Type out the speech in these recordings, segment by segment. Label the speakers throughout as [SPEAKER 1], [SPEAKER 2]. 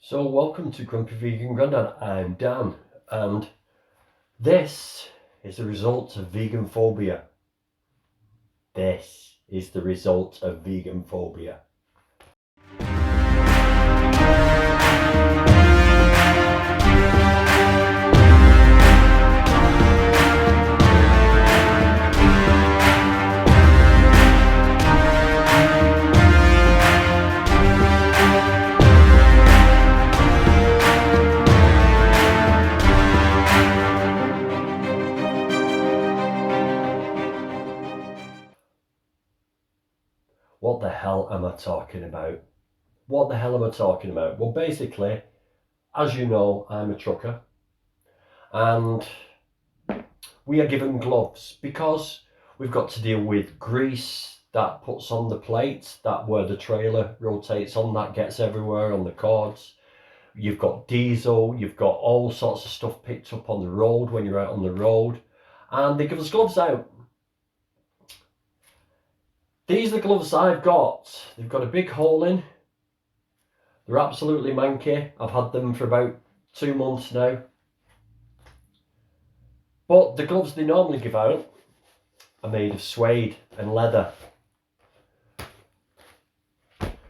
[SPEAKER 1] So welcome to Grumpy Vegan Grandad. I'm Dan, and this is the result of vegan phobia. This is the result of vegan phobia. What the hell am I talking about? What the hell am I talking about? Well, basically, as you know, I'm a trucker, and we are given gloves because we've got to deal with grease that puts on the plate, that where the trailer rotates on, that gets everywhere on the cords. You've got diesel, you've got all sorts of stuff picked up on the road when you're out on the road, and they give us gloves out. These are the gloves I've got. They've got a big hole in. They're absolutely manky. I've had them for about 2 months now. But the gloves they normally give out are made of suede and leather.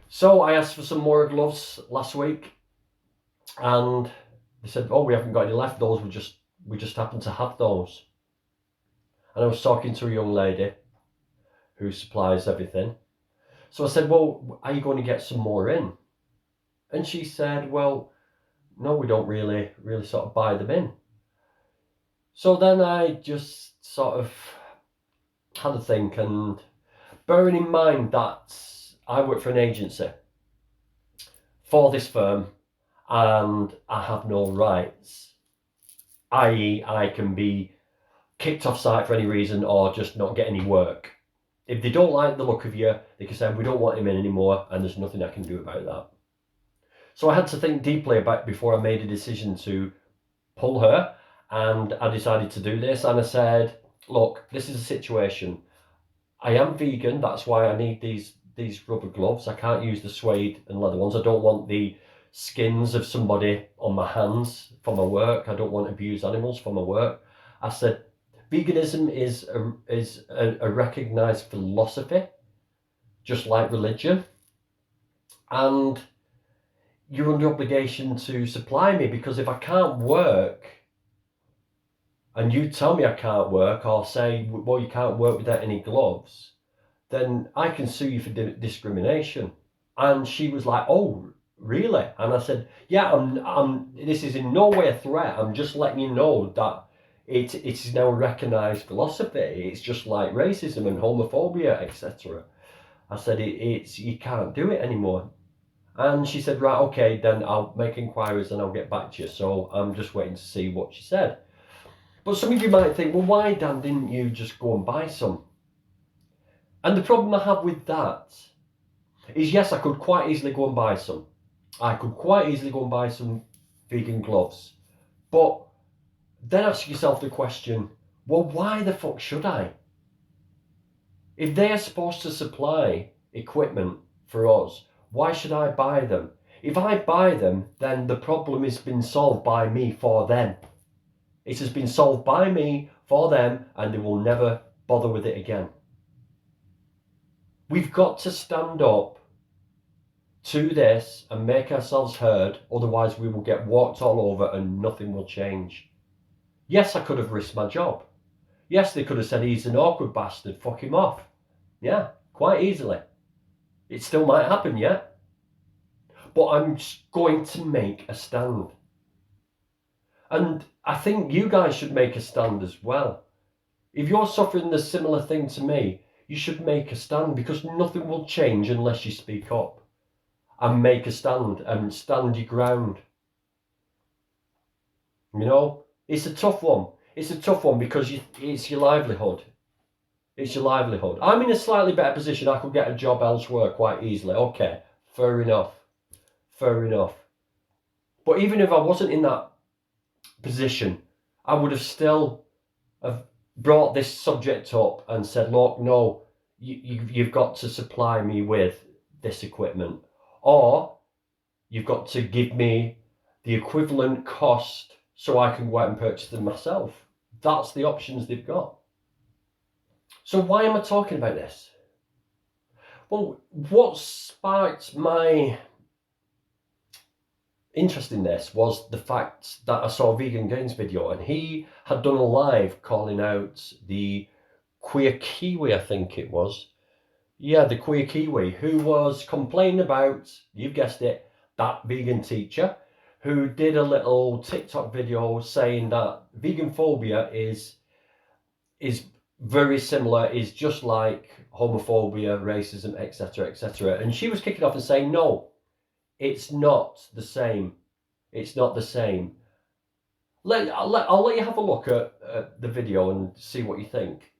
[SPEAKER 1] So I asked for some more gloves last week, and they said, "Oh, we haven't got any left. Those we just happen to have those." And I was talking to a young lady who supplies everything. So I said, "Well, are you going to get some more in?" And she said, "Well, no, we don't really sort of buy them in." So then I just sort of had a think, and bearing in mind that I work for an agency for this firm and I have no rights, i.e. I can be kicked off site for any reason or just not get any work. If they don't like the look of you, they can say, "We don't want him in anymore," and there's nothing I can do about that. So I had to think deeply about before I made a decision to pull her, and I decided to do this. And I said, "Look, this is a situation. I am vegan, that's why I need these rubber gloves. I can't use the suede and leather ones. I don't want the skins of somebody on my hands for my work. I don't want abused animals for my work." I said, veganism is a recognised philosophy, just like religion, and you're under obligation to supply me, because if I can't work and you tell me I can't work, or say, "Well, you can't work without any gloves," then I can sue you for discrimination. And she was like, "Oh, really?" And I said, "Yeah, this is in no way a threat. I'm just letting you know that it is now a recognised philosophy. It's just like racism and homophobia, etc." I said, it's you can't do it anymore." And she said, "Right, okay, then I'll make inquiries and I'll get back to you." So I'm just waiting to see what she said. But some of you might think, "Well, why, Dan, didn't you just go and buy some?" And the problem I have with that is, yes, I could quite easily go and buy some. I could quite easily go and buy some vegan gloves. But then ask yourself the question, well, why the fuck should I? If they are supposed to supply equipment for us, why should I buy them? If I buy them, then the problem has been solved by me for them. It has been solved by me for them, and they will never bother with it again. We've got to stand up to this and make ourselves heard, otherwise we will get walked all over and nothing will change. Yes, I could have risked my job. Yes, they could have said, "He's an awkward bastard, fuck him off." Yeah, quite easily. It still might happen, yeah? But I'm going to make a stand. And I think you guys should make a stand as well. If you're suffering the similar thing to me, you should make a stand, because nothing will change unless you speak up and make a stand and stand your ground. You know, it's a tough one. It's a tough one because it's your livelihood. It's your livelihood. I'm in a slightly better position. I could get a job elsewhere quite easily. Okay, fair enough. Fair enough. But even if I wasn't in that position, I would have still have brought this subject up and said, "Look, no, you've got to supply me with this equipment, or you've got to give me the equivalent cost so I can go out and purchase them myself. That's the options they've got. So why am I talking about this? Well, what sparked my interest in this was the fact that I saw Vegan Gains video, and he had done a live calling out the queer Kiwi, I think it was. Yeah, the queer Kiwi, who was complaining about, you've guessed it, that vegan teacher, who did a little TikTok video saying that vegan phobia is very similar, is just like homophobia, racism, etc., etc. And she was kicking off and saying, no, it's not the same. It's not the same. I'll let you have a look at the video and see what you think.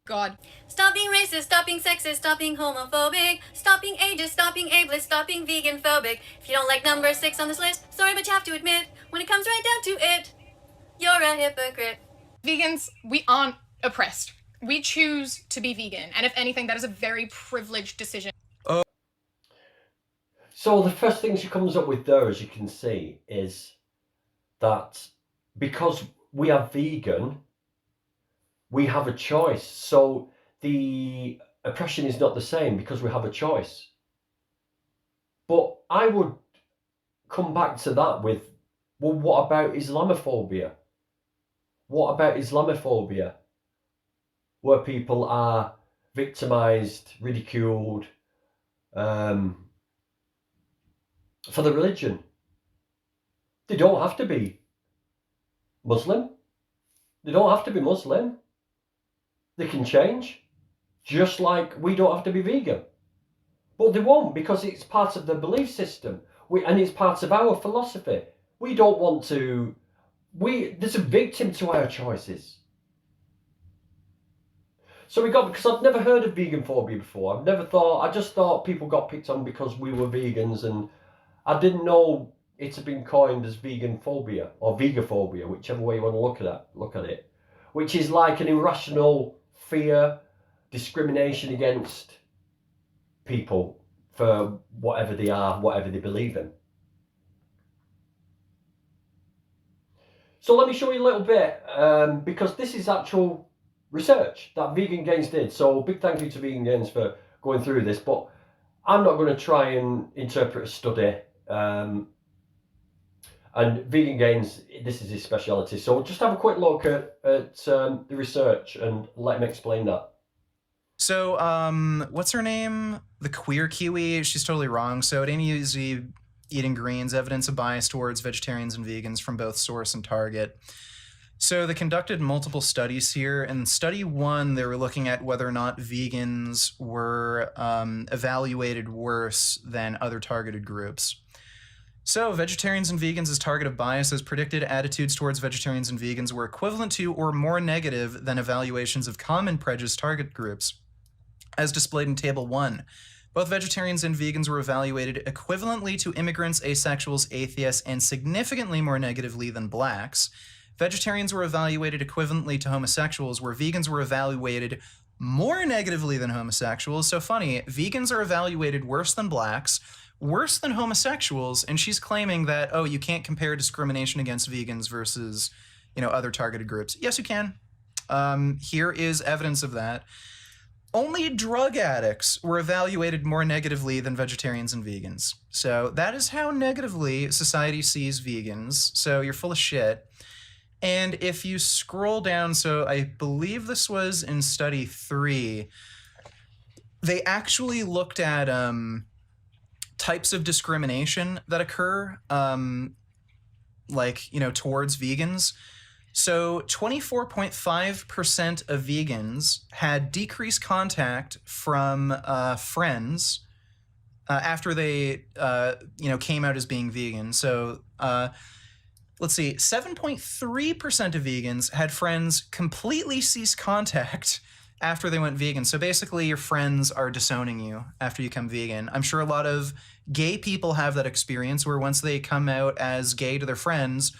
[SPEAKER 2] God. Stop being racist, stop being sexist, stop being homophobic, stop being ageist, stop being ableist, stop being vegan phobic. If you don't like number 6 on this list, sorry but you have to admit, when it comes right down to it, you're a hypocrite.
[SPEAKER 3] Vegans, we aren't oppressed. We choose to be vegan, and if anything, that is a very privileged decision.
[SPEAKER 1] So the first thing she comes up with there, as you can see, is that because we are vegan, we have a choice. So the oppression is not the same because we have a choice. But I would come back to that with, well, what about Islamophobia? What about Islamophobia? Where people are victimized, ridiculed for the religion. They don't have to be Muslim. They don't have to be Muslim. They can change, just like we don't have to be vegan. But they won't, because it's part of their belief system, and it's part of our philosophy. We don't want to. There's a victim to our choices. So because I've never heard of vegan phobia before. I just thought people got picked on because we were vegans, and I didn't know it had been coined as vegan phobia or vegophobia, whichever way you want to look at it, which is like an irrational fear, discrimination against people for whatever they are, whatever they believe in. So let me show you a little bit, because this is actual research that Vegan Gains did. So big thank you to Vegan Gains for going through this, but I'm not going to try and interpret a study. And Vegan Gains, this is his speciality. So just have a quick look at the research and let him explain that.
[SPEAKER 4] So, what's her name? The queer Kiwi. She's totally wrong. So, at Amy Uzi, Eating Greens, evidence of bias towards vegetarians and vegans from both source and target. So, they conducted multiple studies here. In study 1, they were looking at whether or not vegans were evaluated worse than other targeted groups. So, vegetarians and vegans as target of bias, as predicted, attitudes towards vegetarians and vegans were equivalent to or more negative than evaluations of common prejudice target groups, as displayed in Table 1. Both vegetarians and vegans were evaluated equivalently to immigrants, asexuals, atheists, and significantly more negatively than blacks. Vegetarians were evaluated equivalently to homosexuals, where vegans were evaluated more negatively than homosexuals. So funny, vegans are evaluated worse than blacks, worse than homosexuals, and she's claiming that, oh, you can't compare discrimination against vegans versus, other targeted groups. Yes, you can. Here is evidence of that. Only drug addicts were evaluated more negatively than vegetarians and vegans. So that is how negatively society sees vegans. So you're full of shit. And if you scroll down, so I believe this was in study 3, they actually looked at types of discrimination that occur, towards vegans. So 24.5% of vegans had decreased contact from friends after they, came out as being vegan. So let's see, 7.3% of vegans had friends completely cease contact after they went vegan. So basically your friends are disowning you after you become vegan. I'm sure a lot of gay people have that experience where once they come out as gay to their friends,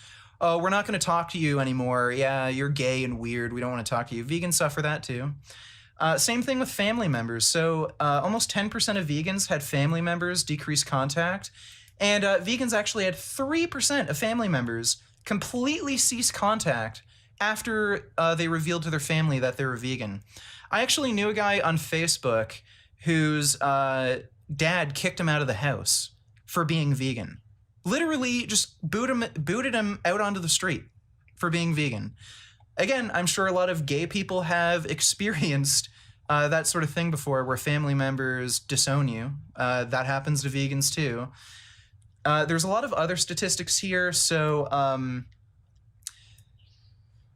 [SPEAKER 4] oh, we're not going to talk to you anymore. Yeah, you're gay and weird. We don't want to talk to you. Vegans suffer that too. Same thing with family members. So almost 10% of vegans had family members decrease contact. And vegans actually had 3% of family members completely cease contact after they revealed to their family that they were vegan. I actually knew a guy on Facebook whose dad kicked him out of the house for being vegan. Literally just booted him out onto the street for being vegan. Again, I'm sure a lot of gay people have experienced that sort of thing before, where family members disown you. That happens to vegans too. There's a lot of other statistics here. So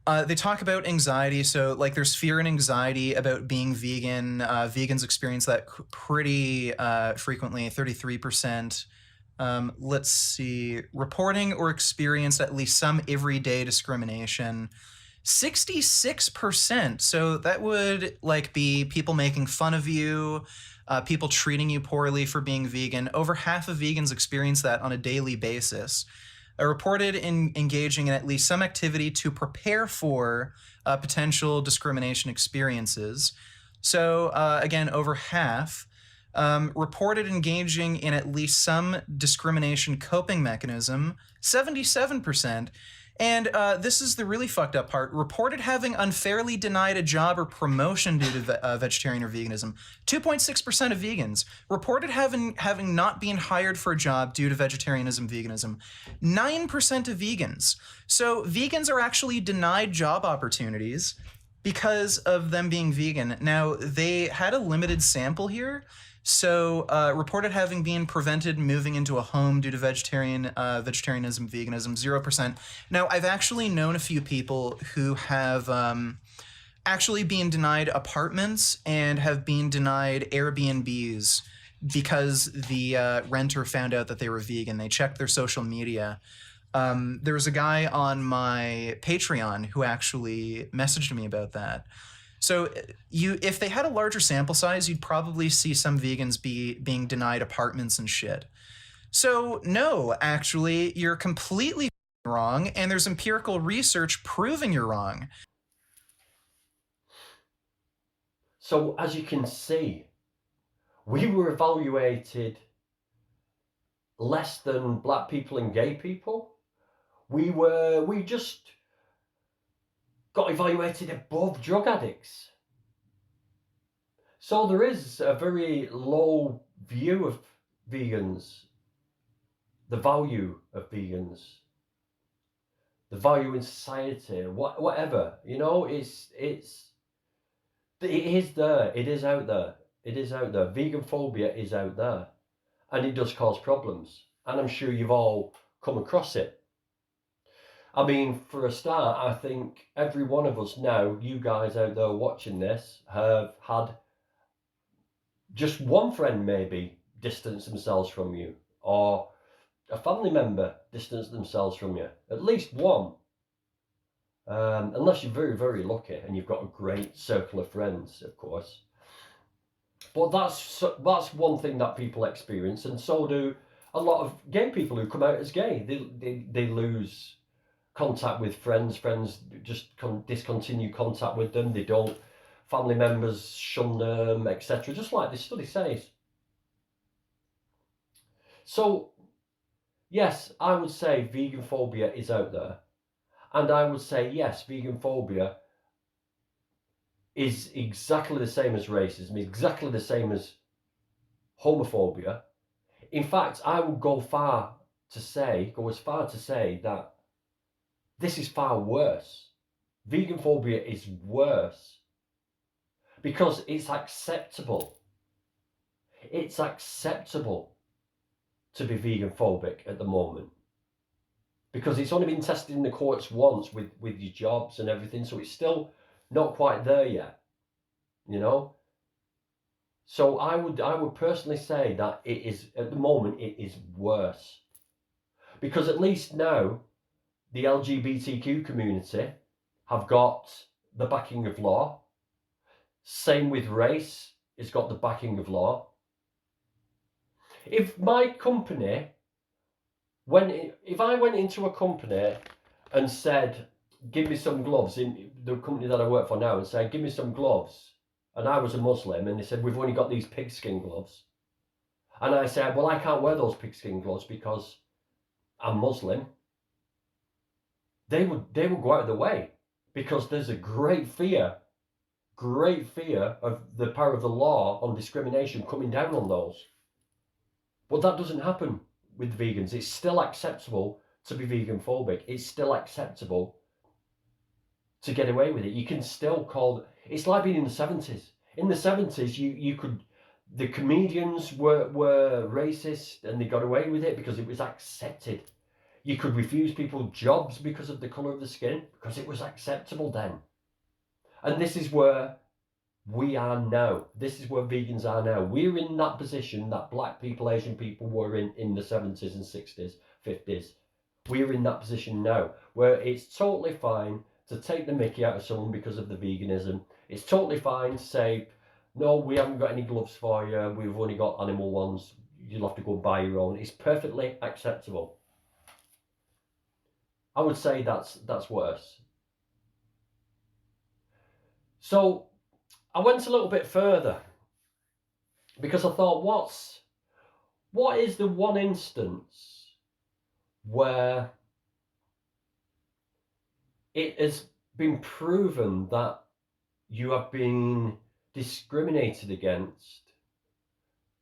[SPEAKER 4] they talk about anxiety. So like there's fear and anxiety about being vegan. Vegans experience that pretty frequently, 33%. Let's see, reporting or experienced at least some everyday discrimination. 66%. So that would like be people making fun of you, people treating you poorly for being vegan. Over half of vegans experience that on a daily basis. Reported in engaging in at least some activity to prepare for potential discrimination experiences. So again, over half. Reported engaging in at least some discrimination coping mechanism, 77%. And this is the really fucked up part. Reported having unfairly denied a job or promotion due to vegetarian or veganism. 2.6% of vegans. Reported having not been hired for a job due to vegetarianism, veganism. 9% of vegans. So vegans are actually denied job opportunities because of them being vegan. Now, they had a limited sample here. So reported having been prevented moving into a home due to vegetarianism, veganism, 0%. Now, I've actually known a few people who have actually been denied apartments and have been denied Airbnbs because the renter found out that they were vegan. They checked their social media. There was a guy on my Patreon who actually messaged me about that. So if they had a larger sample size, you'd probably see some vegans being denied apartments and shit. So no, actually, you're completely wrong, and there's empirical research proving you're wrong.
[SPEAKER 1] So as you can see, we were evaluated less than black people and gay people. We just got evaluated above drug addicts. So there is a very low view of vegans, the value of vegans, the value in society, whatever, you know, it is there, it is out there, it is out there. Vegan phobia is out there, and it does cause problems, and I'm sure you've all come across it. I mean, for a start, I think every one of us now, you guys out there watching this, have had just one friend maybe distance themselves from you, or a family member distance themselves from you. At least one. Unless you're very, very lucky and you've got a great circle of friends, of course. But that's one thing that people experience, and so do a lot of gay people who come out as gay. They lose contact with friends just discontinue contact with them, they don't, family members shun them, etc., just like this study says. So yes, I would say vegan phobia is out there, and I would say yes, vegan phobia is exactly the same as racism, exactly the same as homophobia. In fact, I would go as far to say that this is far worse. Vegan phobia is worse because it's acceptable. It's acceptable to be vegan phobic at the moment because it's only been tested in the courts once with your jobs and everything, so it's still not quite there yet, you know. So I would personally say that it is, at the moment, it is worse because at least now the LGBTQ community have got the backing of law. Same with race, it's got the backing of law. If my company, if I went into a company and said, give me some gloves, in the company that I work for now, and said, give me some gloves, and I was a Muslim, and they said, we've only got these pigskin gloves, and I say, well, I can't wear those pigskin gloves because I'm Muslim, they would go out of the way, because there's a great fear of the power of the law on discrimination coming down on those. But that doesn't happen with vegans. It's still acceptable to be vegan phobic. It's still acceptable to get away with it. You can still call it, it's like being in the 70s. In the 70s, you could, the comedians were racist and they got away with it because it was accepted. You could refuse people jobs because of the colour of the skin, because it was acceptable then. And this is where we are now. This is where vegans are now. We're in that position that black people, Asian people were in the 70s and 60s, 50s. We're in that position now where it's totally fine to take the mickey out of someone because of the veganism. It's totally fine to say, no, we haven't got any gloves for you. We've only got animal ones. You'll have to go buy your own. It's perfectly acceptable. I would say that's worse. So I went a little bit further because I thought, what is the one instance where it has been proven that you have been discriminated against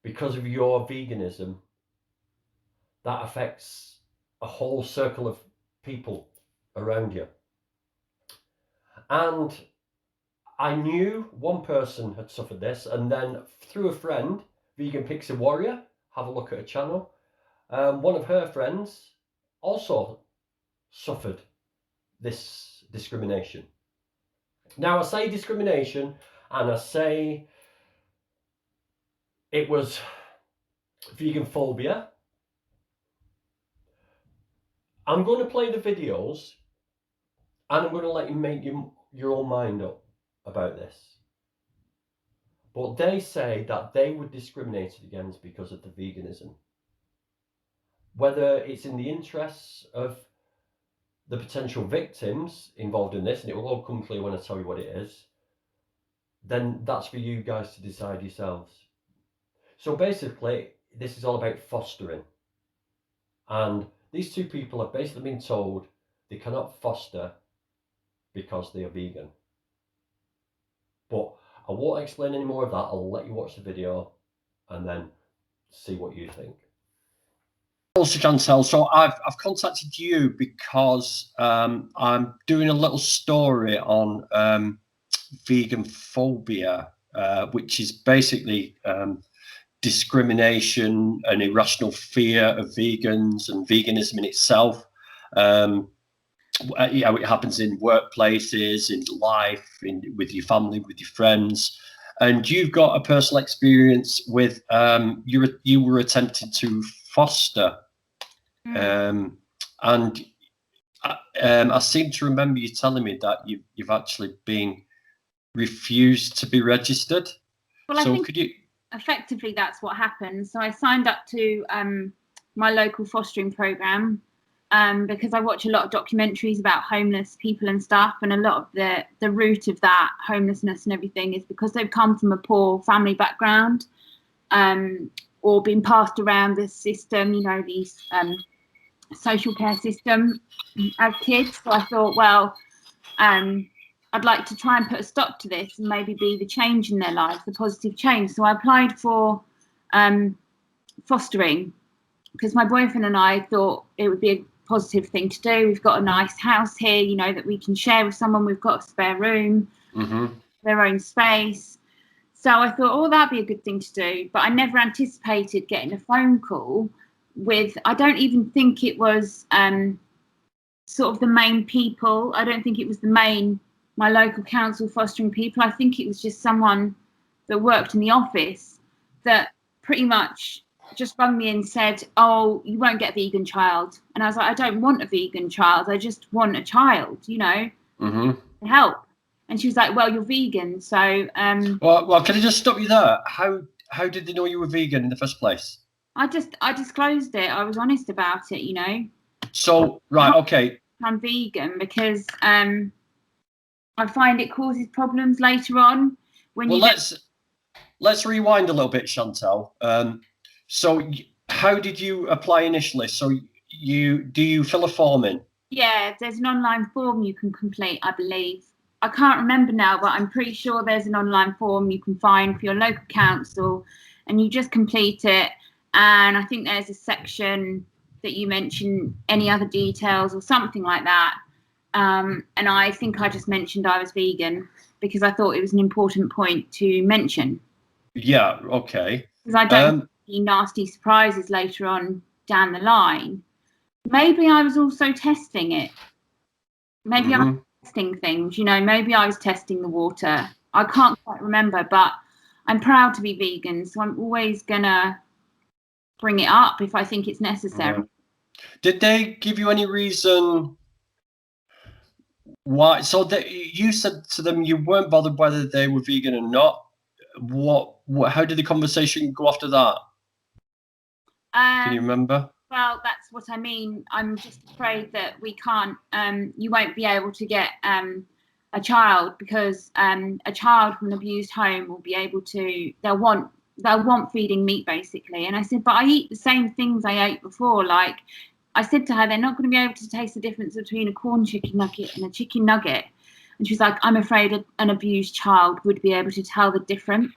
[SPEAKER 1] because of your veganism that affects a whole circle of people around you? And I knew one person had suffered this, and then through a friend, Vegan Pixie Warrior, have a look at her channel, one of her friends also suffered this discrimination. Now, I say discrimination, and I say it was vegan phobia. I'm going to play the videos, and I'm going to let you make your own mind up about this. But they say that they were discriminated against because of the veganism. Whether it's in the interests of the potential victims involved in this, and it will all come clear when I tell you what it is, then that's for you guys to decide yourselves. So basically, this is all about fostering. And these two people have basically been told they cannot foster because they are vegan. But I won't explain any more of that. I'll let you watch the video and then see what you think. Also, Chantel, so I've contacted you because I'm doing a little story on vegan phobia, which is basically discrimination and irrational fear of vegans and veganism in itself. You know, it happens in workplaces, in life, with your family, with your friends. And you've got a personal experience with you were attempting to foster, and I seem to remember you telling me that you've actually been refused to be registered.
[SPEAKER 5] Well, I think effectively that's what happened. So I signed up to my local fostering program because I watch a lot of documentaries about homeless people and stuff, and a lot of the root of that homelessness and everything is because they've come from a poor family background, or been passed around the system, you know, these social care system as kids. So I thought, well, I'd like to try and put a stop to this and maybe be the change in their lives, the positive change. So I applied for fostering because my boyfriend and I thought it would be a positive thing to do. We've got a nice house here, you know, that we can share with someone. We've got a spare room, their own space. So I thought, oh, that'd be a good thing to do. But I never anticipated getting a phone call with, I don't even think it was sort of the main people. I don't think it was my local council fostering people. I think it was just someone that worked in the office that pretty much just rang me and said, oh, you won't get a vegan child. And I was like, I don't want a vegan child. I just want a child, you know, to help. And she was like, well, you're vegan. So,
[SPEAKER 1] well, can I just stop you there? How did they know you were vegan in the first place?
[SPEAKER 5] I disclosed it. I was honest about it, you know.
[SPEAKER 1] So, right, okay.
[SPEAKER 5] I'm vegan because I find it causes problems later on when
[SPEAKER 1] let's rewind a little bit, Chantal. So how did you apply initially? So do you fill a form in?
[SPEAKER 5] Yeah, there's an online form you can complete, I believe. I can't remember now, but I'm pretty sure there's an online form you can find for your local council, and you just complete it. And I think there's a section that you mention any other details or something like that. And I think I just mentioned I was vegan because I thought it was an important point to mention.
[SPEAKER 1] Yeah, okay.
[SPEAKER 5] Because I don't want any nasty surprises later on down the line. Maybe I was also testing it. Maybe I was testing things, you know, maybe I was testing the water. I can't quite remember, but I'm proud to be vegan, so I'm always gonna bring it up if I think it's necessary.
[SPEAKER 1] Yeah. Did they give you any reason why? So you said to them you weren't bothered whether they were vegan or not. What how did the conversation go after that? Can you remember?
[SPEAKER 5] Well, that's what I mean. I'm just afraid that we can't. You won't be able to get a child because a child from an abused home will be able to. They'll want feeding meat basically. And I said, but I eat the same things I ate before. Like I said to her, they're not going to be able to taste the difference between a corn chicken nugget and a chicken nugget. And she was like, I'm afraid an abused child would be able to tell the difference.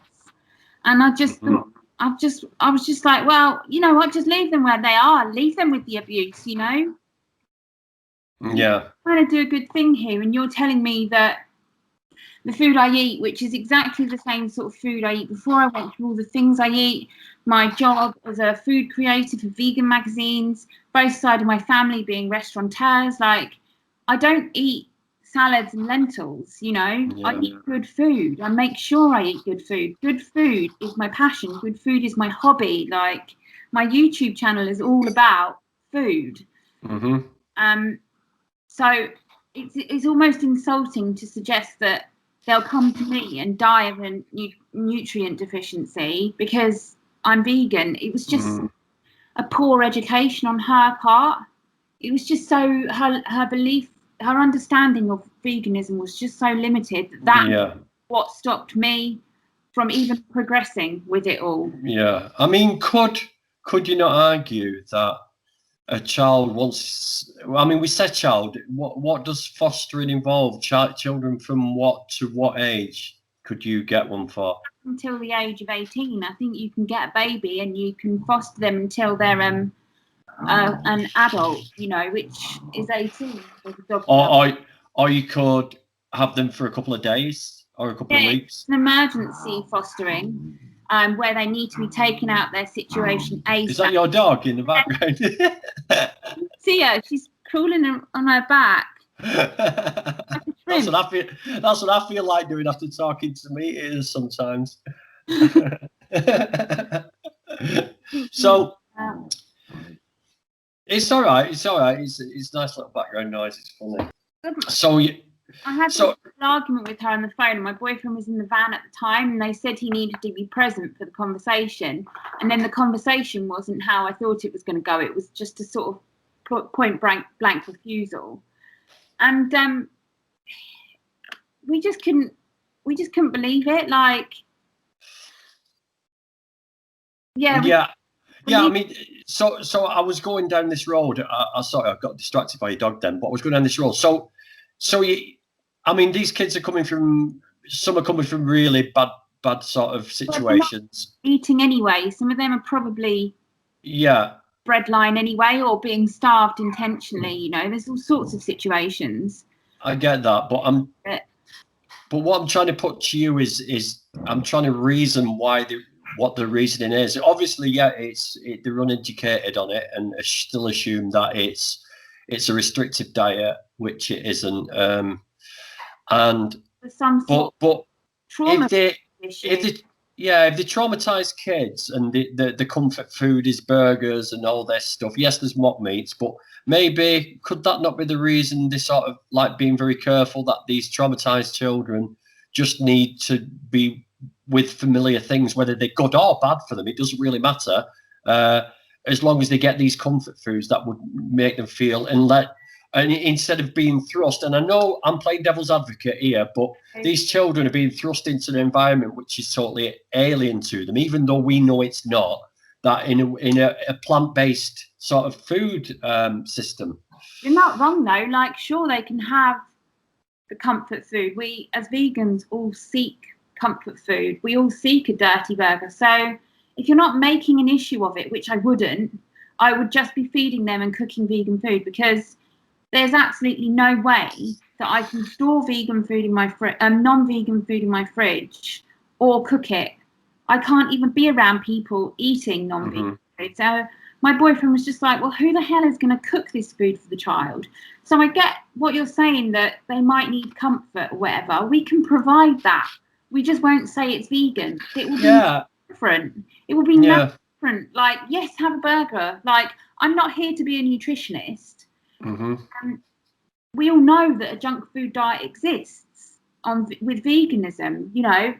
[SPEAKER 5] And I just thought. I was just like, well, you know what? Just leave them where they are. Leave them with the abuse, you know?
[SPEAKER 1] Yeah.
[SPEAKER 5] I'm trying to do a good thing here. And you're telling me that the food I eat, which is exactly the same sort of food I eat before, I went through all the things I eat, my job as a food creator for vegan magazines, both sides of my family being restaurateurs. Like, I don't eat salads and lentils, you know.
[SPEAKER 1] Yeah.
[SPEAKER 5] I eat good food. I make sure I eat good food. Good food is my passion. Good food is my hobby. Like my YouTube channel is all about food. So it's almost insulting to suggest that they'll come to me and die of a nutrient deficiency because I'm vegan. It was just a poor education on her part. It was just so her belief, her understanding of veganism was just so limited that what stopped me from even progressing with it all.
[SPEAKER 1] Yeah, I mean, could you not argue that a child wants? I mean, we said child. What does fostering involve? Children from what to what age could you get one for?
[SPEAKER 5] Until the age of 18, I think you can get a baby and you can foster them until they're an adult, you know, which is 18.
[SPEAKER 1] Or you could have them for a couple of days or a couple of weeks.
[SPEAKER 5] It's an emergency fostering, where they need to be taken out their situation ASAP.
[SPEAKER 1] Is that your dog in the background?
[SPEAKER 5] See her, she's crawling on her back.
[SPEAKER 1] That's what I feel like doing after talking to meat eaters sometimes. So it's all right. It's all right. It's nice little background noise. It's funny. So
[SPEAKER 5] I had an argument with her on the phone, and my boyfriend was in the van at the time, and they said he needed to be present for the conversation. And then the conversation wasn't how I thought it was going to go. It was just a sort of point blank refusal. And we just couldn't believe it. Like,
[SPEAKER 1] yeah. I mean, so I was going down this road. Sorry, I got distracted by your dog then, but I was going down this road. So I mean, these kids are coming from. Some are coming from really bad sort of situations.
[SPEAKER 5] Eating anyway. Some of them are probably breadline anyway, or being starved intentionally. You know, there's all sorts of situations.
[SPEAKER 1] I get that, but what I'm trying to put to you is I'm trying to reason what the reasoning is. Obviously, they're uneducated on it and still assume that it's a restrictive diet, which it isn't. And but
[SPEAKER 5] trauma
[SPEAKER 1] if they traumatize kids and the comfort food is burgers and all this stuff. Yes, there's mock meats, but maybe could that not be the reason they sort of like being very careful that these traumatized children just need to be with familiar things, whether they're good or bad for them, it doesn't really matter. As long as they get these comfort foods that would make them feel and instead of being thrust, and I know I'm playing devil's advocate here, but these children are being thrust into an environment which is totally alien to them, even though we know it's not. that in a plant-based sort of food system.
[SPEAKER 5] You're not wrong though. Like, sure, they can have the comfort food. We as vegans all seek comfort food. We all seek a dirty burger. So if you're not making an issue of it, which I wouldn't, I would just be feeding them and cooking vegan food, because there's absolutely no way that I can store vegan food in my non-vegan food in my fridge or cook it. I can't even be around people eating non-vegan food. So my boyfriend was just like, well, who the hell is going to cook this food for the child? So I get what you're saying, that they might need comfort or whatever. We can provide that. We just won't say it's vegan. It will be different. It will be no different. Like, yes, have a burger. Like, I'm not here to be a nutritionist. We all know that a junk food diet exists with veganism. You know,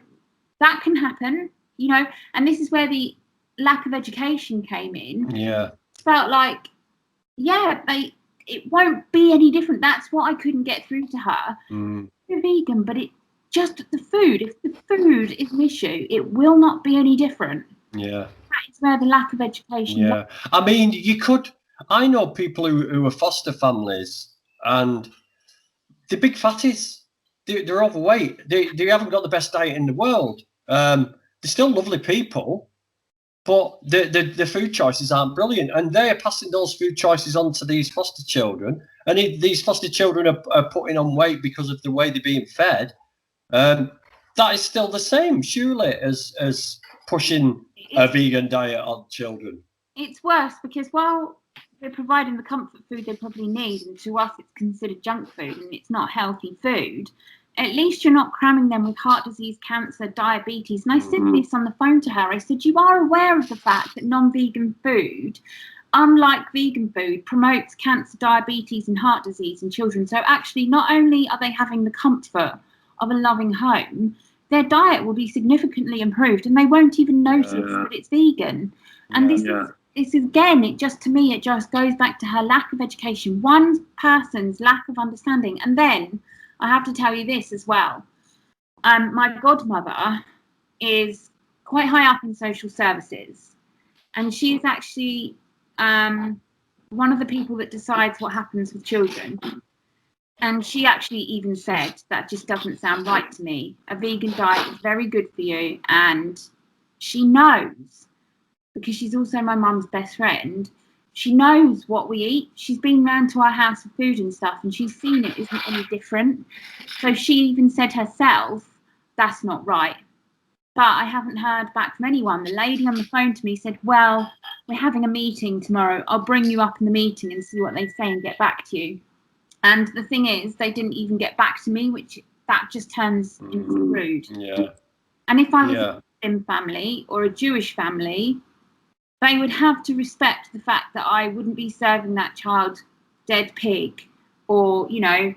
[SPEAKER 5] that can happen. You know, and this is where the lack of education came in. It felt like, it won't be any different. That's what I couldn't get through to her. You're vegan, but it just the food. If the food is an issue, it will not be any different. That is where the lack of education.
[SPEAKER 1] I mean, you could. I know people who are foster families, and they're big fatties. They're overweight. They haven't got the best diet in the world. They're still lovely people, but the food choices aren't brilliant, and they are passing those food choices on to these foster children, and these foster children are putting on weight because of the way they're being fed. That is still the same, surely, as pushing a vegan diet on children.
[SPEAKER 5] It's worse, because while they're providing the comfort food they probably need, and to us it's considered junk food and it's not healthy food, at least you're not cramming them with heart disease, cancer, diabetes. And I said this on the phone to her. I said, you are aware of the fact that non-vegan food, unlike vegan food, promotes cancer, diabetes and heart disease in children. So actually, not only are they having the comfort of a loving home, their diet will be significantly improved, and they won't even notice that it's vegan. And this is again, it just goes back to her lack of education, one person's lack of understanding. And then I have to tell you this as well. My godmother is quite high up in social services, and she's actually one of the people that decides what happens with children. And she actually even said, that just doesn't sound right to me. A vegan diet is very good for you. And she knows, because she's also my mum's best friend, she knows what we eat. She's been round to our house for food and stuff, and she's seen it isn't any different. So she even said herself, that's not right. But I haven't heard back from anyone. The lady on the phone to me said, well, we're having a meeting tomorrow. I'll bring you up in the meeting and see what they say and get back to you. And the thing is, they didn't even get back to me, which that just turns into rude. And if I was a Muslim family or a Jewish family, they would have to respect the fact that I wouldn't be serving that child dead pig or, you know,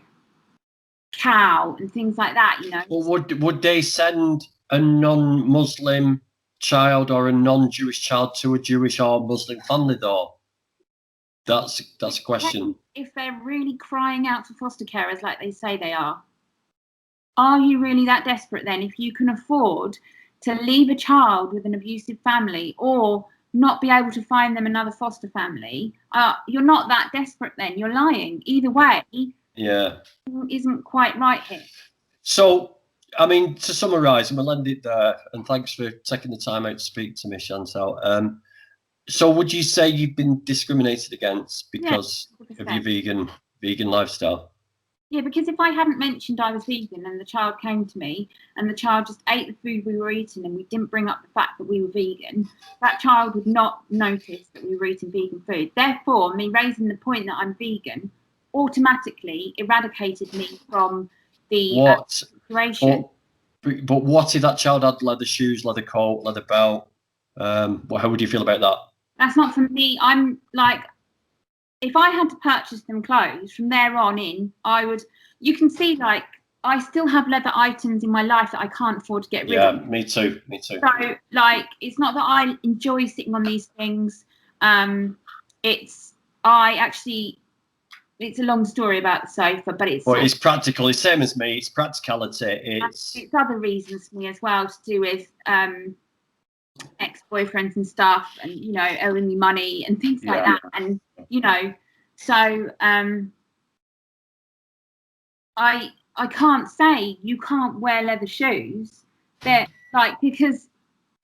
[SPEAKER 5] cow and things like that, you know.
[SPEAKER 1] Well, would they send a non-Muslim child or a non-Jewish child to a Jewish or Muslim family, though? That's a question.
[SPEAKER 5] If they're really crying out for foster carers like they say they are you really that desperate then? If you can afford to leave a child with an abusive family or not be able to find them another foster family, you're not that desperate then. You're lying. Either way, isn't quite right here.
[SPEAKER 1] So, I mean, to summarise, and we'll end it there, and thanks for taking the time out to speak to me, Chantal. So would you say you've been discriminated against because of your vegan lifestyle?
[SPEAKER 5] Yeah, because if I hadn't mentioned I was vegan and the child came to me and the child just ate the food we were eating and we didn't bring up the fact that we were vegan, that child would not notice that we were eating vegan food. Therefore, me raising the point that I'm vegan automatically eradicated me from the situation.
[SPEAKER 1] But what if that child had leather shoes, leather coat, leather belt? How would you feel about that?
[SPEAKER 5] That's not for me. I'm like, if I had to purchase them clothes from there on in, I would. You can see, like, I still have leather items in my life that I can't afford to get rid of.
[SPEAKER 1] Yeah, me too.
[SPEAKER 5] So, like, it's not that I enjoy sitting on these things. It's a long story about the sofa, but it's
[SPEAKER 1] practical. It's same as me. It's practicality. It's
[SPEAKER 5] other reasons for me as well to do with boyfriends and stuff, and you know, owing me money and things like that, and you know, so I can't say you can't wear leather shoes. They're like, because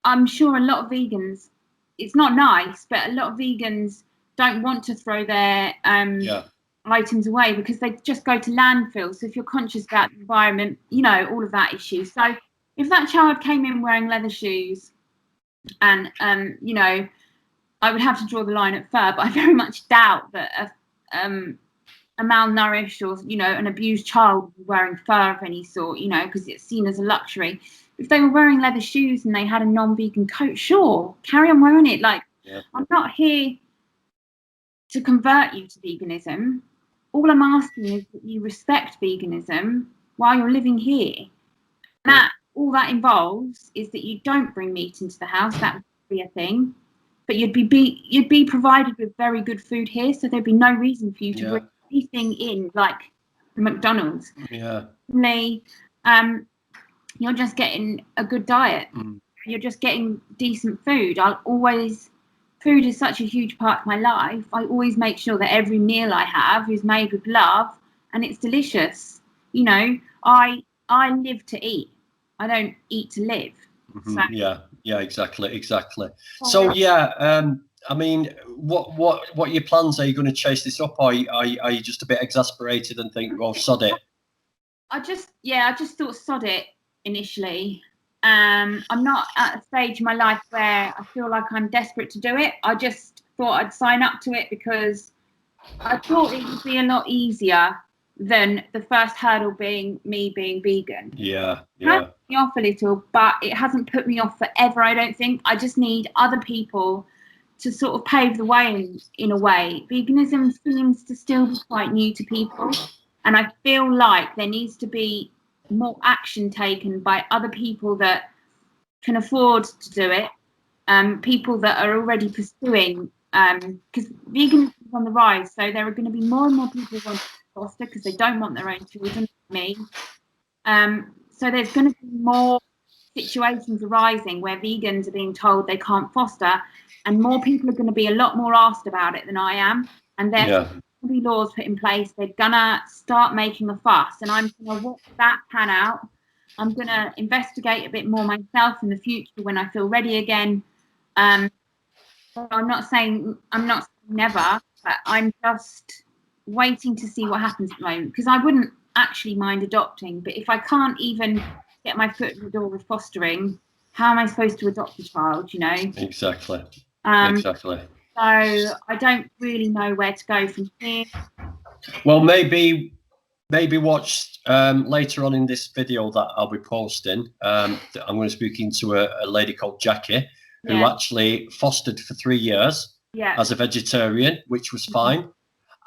[SPEAKER 5] I'm sure a lot of vegans, it's not nice, but a lot of vegans don't want to throw their items away because they just go to landfill. So if you're conscious about the environment, you know, all of that issue. So if that child came in wearing leather shoes, and you know, I would have to draw the line at fur, but I very much doubt that a malnourished or, you know, an abused child wearing fur of any sort, you know, because it's seen as a luxury. If they were wearing leather shoes and they had a non-vegan coat, sure, carry on wearing it. Like, I'm not here to convert you to veganism. All I'm asking is that you respect veganism while you're living here. And that all that involves is that you don't bring meat into the house. That would be a thing. But you'd be provided with very good food here, so there'd be no reason for you to bring anything in like the McDonald's. You're just getting a good diet. You're just getting decent food. Food is such a huge part of my life. I always make sure that every meal I have is made with love and it's delicious. You know, I live to eat. I don't eat to live. So,
[SPEAKER 1] exactly. So I mean, what are your plans? Are you going to chase this up, or are you just a bit exasperated and think, well, sod it?
[SPEAKER 5] I just thought sod it initially. I'm not at a stage in my life where I feel like I'm desperate to do it. I just thought I'd sign up to it because I thought it would be a lot easier than the first hurdle being me being vegan. It put me off a little, but it hasn't put me off forever, I don't think. I just need other people to sort of pave the way in a way. Veganism seems to still be quite new to people, and I feel like there needs to be more action taken by other people that can afford to do it, people that are already pursuing, because veganism is on the rise, so there are going to be more and more people who want to foster because they don't want their own children, like me. So there's going to be more situations arising where vegans are being told they can't foster, and more people are going to be a lot more asked about it than I am, and there's going to be laws put in place. They're gonna start making a fuss, and I'm going to watch that pan out. I'm going to investigate a bit more myself in the future when I feel ready again. I'm not saying never, but I'm just waiting to see what happens at the moment, because I wouldn't actually mind adopting, but if I can't even get my foot in the door with fostering, how am I supposed to adopt a child, you know?
[SPEAKER 1] Exactly.
[SPEAKER 5] So I don't really know where to go from here.
[SPEAKER 1] Well, maybe watch later on in this video that I'll be posting. I'm going to speak into a lady called Jackie, who actually fostered for 3 years as a vegetarian, which was fine.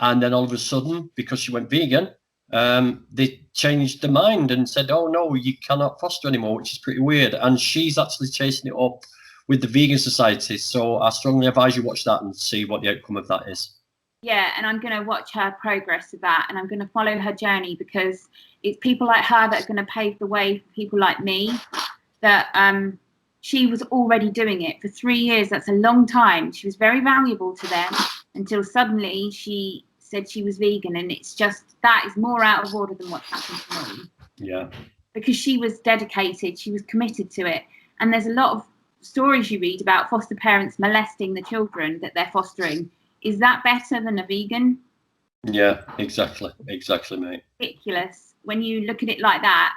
[SPEAKER 1] And then all of a sudden, because she went vegan, they changed their mind and said, oh no, you cannot foster anymore, which is pretty weird. And she's actually chasing it up with the Vegan Society. So I strongly advise you watch that and see what the outcome of that is.
[SPEAKER 5] Yeah, and I'm going to watch her progress with that, and I'm going to follow her journey, because it's people like her that are going to pave the way for people like me. That she was already doing it for 3 years. That's a long time. She was very valuable to them until suddenly she said she was vegan, and it's just, that is more out of order than what's happened to me.
[SPEAKER 1] Yeah.
[SPEAKER 5] Because she was dedicated, she was committed to it, and there's a lot of stories you read about foster parents molesting the children that they're fostering. Is that better than a vegan?
[SPEAKER 1] Yeah, exactly, mate.
[SPEAKER 5] Ridiculous when you look at it like that,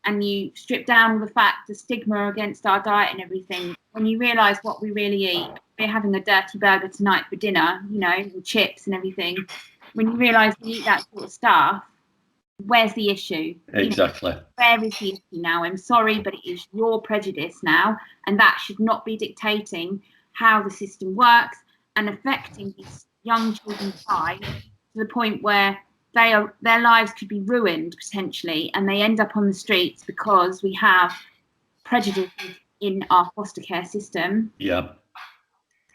[SPEAKER 5] and you strip down the fact, the stigma against our diet and everything. When you realise what we really eat, we're having a dirty burger tonight for dinner, you know, with chips and everything. When you realise we eat that sort of stuff, where's the issue?
[SPEAKER 1] Exactly.
[SPEAKER 5] You know, where is the issue now? I'm sorry, but it is your prejudice now, and that should not be dictating how the system works and affecting these young children's lives to the point where their lives could be ruined potentially, and they end up on the streets because we have prejudice in our foster care system.
[SPEAKER 1] Yeah.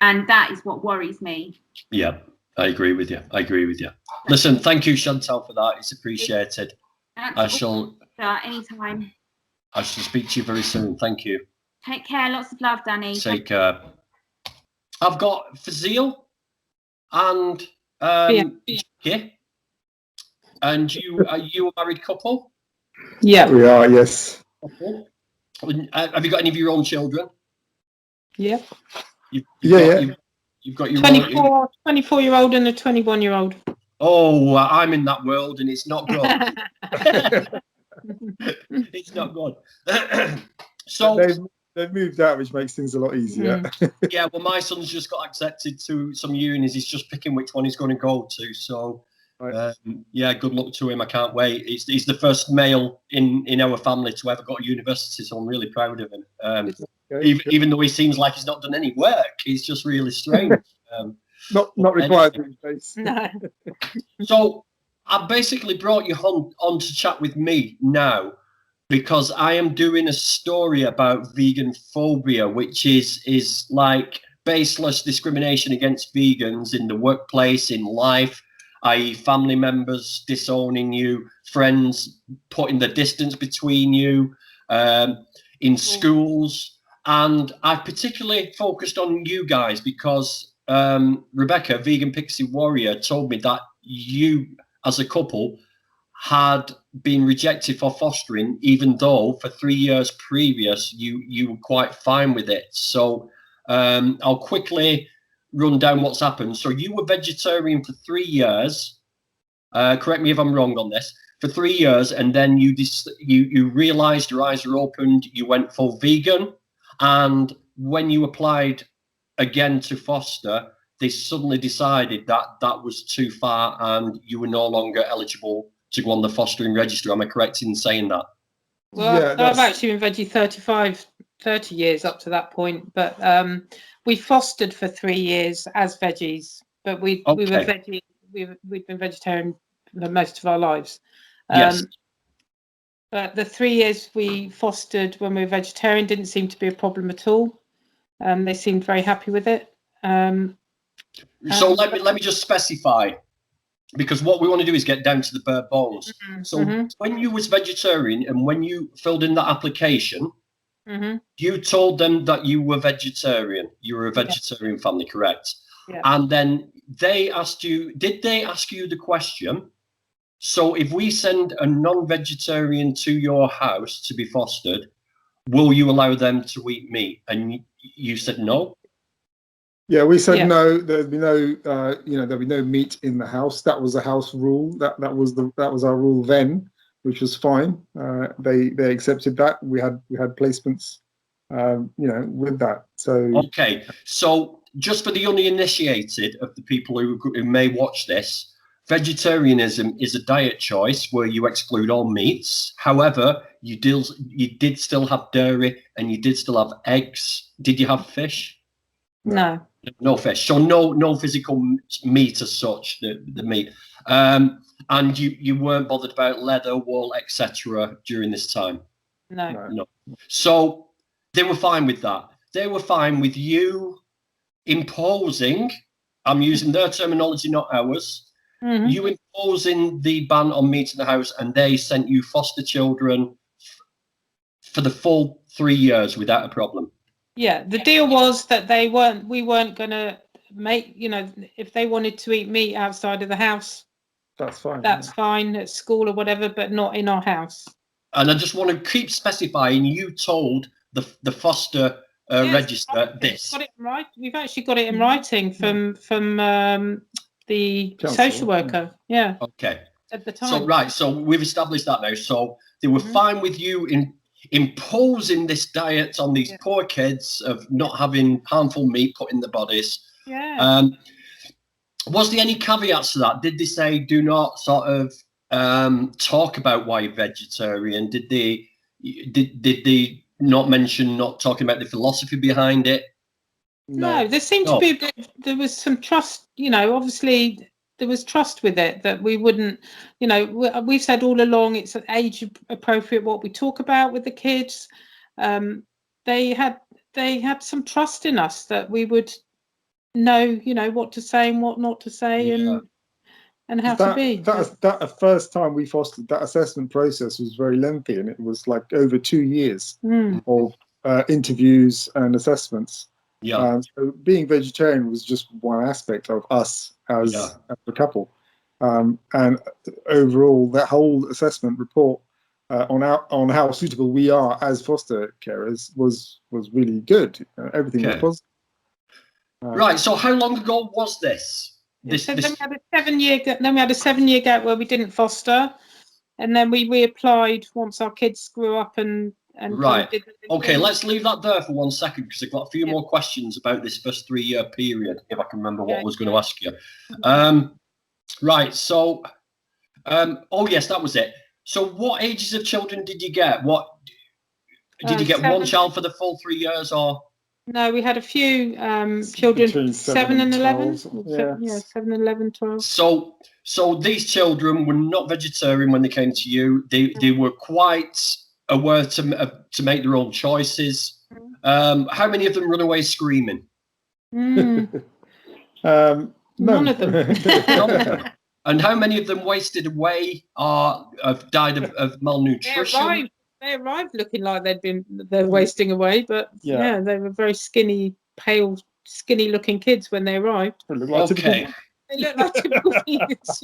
[SPEAKER 5] And that is what worries me.
[SPEAKER 1] Yeah, I agree with you. Listen, thank you, Chantal, for that. It's appreciated. Anytime.
[SPEAKER 5] I shall
[SPEAKER 1] speak to you very soon. Thank you.
[SPEAKER 5] Take care. Lots of love, Danny.
[SPEAKER 1] Take care. I've got Fazil and Jackie. And are you a married couple?
[SPEAKER 6] Yeah, we are. Yes.
[SPEAKER 1] Couple. Have you got any of your own children?
[SPEAKER 6] Yeah.
[SPEAKER 1] You've got your
[SPEAKER 6] 24-year-old and a 21-year-old.
[SPEAKER 1] Oh, I'm in that world, and it's not good. It's not good. So
[SPEAKER 6] they've moved out, which makes things a lot easier.
[SPEAKER 1] Yeah, well, my son's just got accepted to some unis. He's just picking which one he's going to go to. So,
[SPEAKER 6] Right.
[SPEAKER 1] yeah, good luck to him. I can't wait. He's the first male in our family to ever go to university, so I'm really proud of him. Even though he seems like he's not done any work, he's just really strange.
[SPEAKER 6] Not required these days.
[SPEAKER 3] No.
[SPEAKER 1] So I basically brought you on to chat with me now because I am doing a story about vegan phobia, which is like baseless discrimination against vegans in the workplace, in life, i.e. family members disowning you, friends putting the distance between you, in schools. And I particularly focused on you guys because Rebecca, Vegan Pixie Warrior, told me that you, as a couple, had been rejected for fostering, even though for 3 years previous you were quite fine with it. So I'll quickly run down what's happened. So you were vegetarian for 3 years. Correct me if I'm wrong on this. For 3 years, and then you realised your eyes were opened. You went full vegan, and when you applied again to foster, they suddenly decided that that was too far and you were no longer eligible to go on the fostering register. Am I correct in saying that?
[SPEAKER 6] Well,
[SPEAKER 7] Yeah, I've actually been veggie 30 years up to that point, but we fostered for 3 years as veggies, but we were veggie. We'd been vegetarian for most of our lives.
[SPEAKER 1] Yes.
[SPEAKER 7] But the 3 years we fostered when we were vegetarian didn't seem to be a problem at all. They seemed very happy with it.
[SPEAKER 1] So let me just specify, because what we want to do is get down to the bare bones. So when you was vegetarian and when you filled in that application, you told them that you were vegetarian. You were a vegetarian family, correct?
[SPEAKER 7] Yeah.
[SPEAKER 1] And then they asked you, did they ask you the question, so if we send a non-vegetarian to your house to be fostered, will you allow them to eat meat? And you said no?
[SPEAKER 6] Yeah, we said no. There'd be no, there'd be no meat in the house. That was a house rule. That was our rule then, which was fine. They accepted that. We had placements, with that. So
[SPEAKER 1] okay. So just for the uninitiated of the people who may watch this, vegetarianism is a diet choice where you exclude all meats. However, you did still have dairy and you did still have eggs. Did you have fish?
[SPEAKER 7] No.
[SPEAKER 1] No fish. So no physical meat as such, the meat. And you weren't bothered about leather, wool, etc. during this time?
[SPEAKER 7] No.
[SPEAKER 1] So they were fine with that. They were fine with you imposing, I'm using their terminology, not ours, you imposing the ban on meat in the house, and they sent you foster children for the full 3 years without a problem.
[SPEAKER 7] Yeah, the deal was that we weren't going to make, if they wanted to eat meat outside of the house,
[SPEAKER 6] that's fine.
[SPEAKER 7] That's fine at school or whatever, but not in our house.
[SPEAKER 1] And I just want to keep specifying, you told the foster register this.
[SPEAKER 7] Got it right. We've actually got it in writing from the
[SPEAKER 6] Council.
[SPEAKER 7] social worker. Yeah.
[SPEAKER 1] Okay.
[SPEAKER 7] At the time.
[SPEAKER 1] So we've established that now. So they were fine with you in imposing this diet on these poor kids of not having harmful meat put in their bodies.
[SPEAKER 7] Yeah.
[SPEAKER 1] Was there any caveats to that? Did they say do not sort of talk about why you're vegetarian? Did they not mention not talking about the philosophy behind it?
[SPEAKER 7] No, there seemed to be there was some trust. Obviously there was trust with it that we wouldn't. We've said all along it's age appropriate what we talk about with the kids. They had some trust in us that we would know, what to say and what not to say, and how to be.
[SPEAKER 6] That first time we fostered, that assessment process was very lengthy, and it was like over 2 years of interviews and assessments.
[SPEAKER 1] Yeah.
[SPEAKER 6] So being vegetarian was just one aspect of us as a couple. And overall, that whole assessment report on how suitable we are as foster carers was really good. Everything was positive.
[SPEAKER 1] Right. So how long ago was this?
[SPEAKER 7] Then we had a 7-year. Then we had a 7-year gap where we didn't foster, and then we reapplied once our kids grew up and
[SPEAKER 1] right.
[SPEAKER 7] Did
[SPEAKER 1] okay, let's leave that there for 1 second because I've got a few more questions about this first 3-year period. If I can remember what I was going to ask you. Right. So, oh yes, that was it. So, what ages of children did you get? What did you get?
[SPEAKER 7] 7.
[SPEAKER 1] One child for the full 3 years, or?
[SPEAKER 7] No, we had a few children,
[SPEAKER 6] Between
[SPEAKER 7] 7 and 11.
[SPEAKER 6] 12,
[SPEAKER 7] Yeah, 7, 11, 12.
[SPEAKER 1] So these children were not vegetarian when they came to you. They were quite aware to make their own choices. How many of them run away screaming?
[SPEAKER 7] None of them.
[SPEAKER 1] And how many of them wasted away or have died of malnutrition?
[SPEAKER 7] They arrived looking like they're wasting away, but yeah, they were very skinny, pale, skinny-looking kids when they arrived.
[SPEAKER 6] They look like
[SPEAKER 7] typical vegans.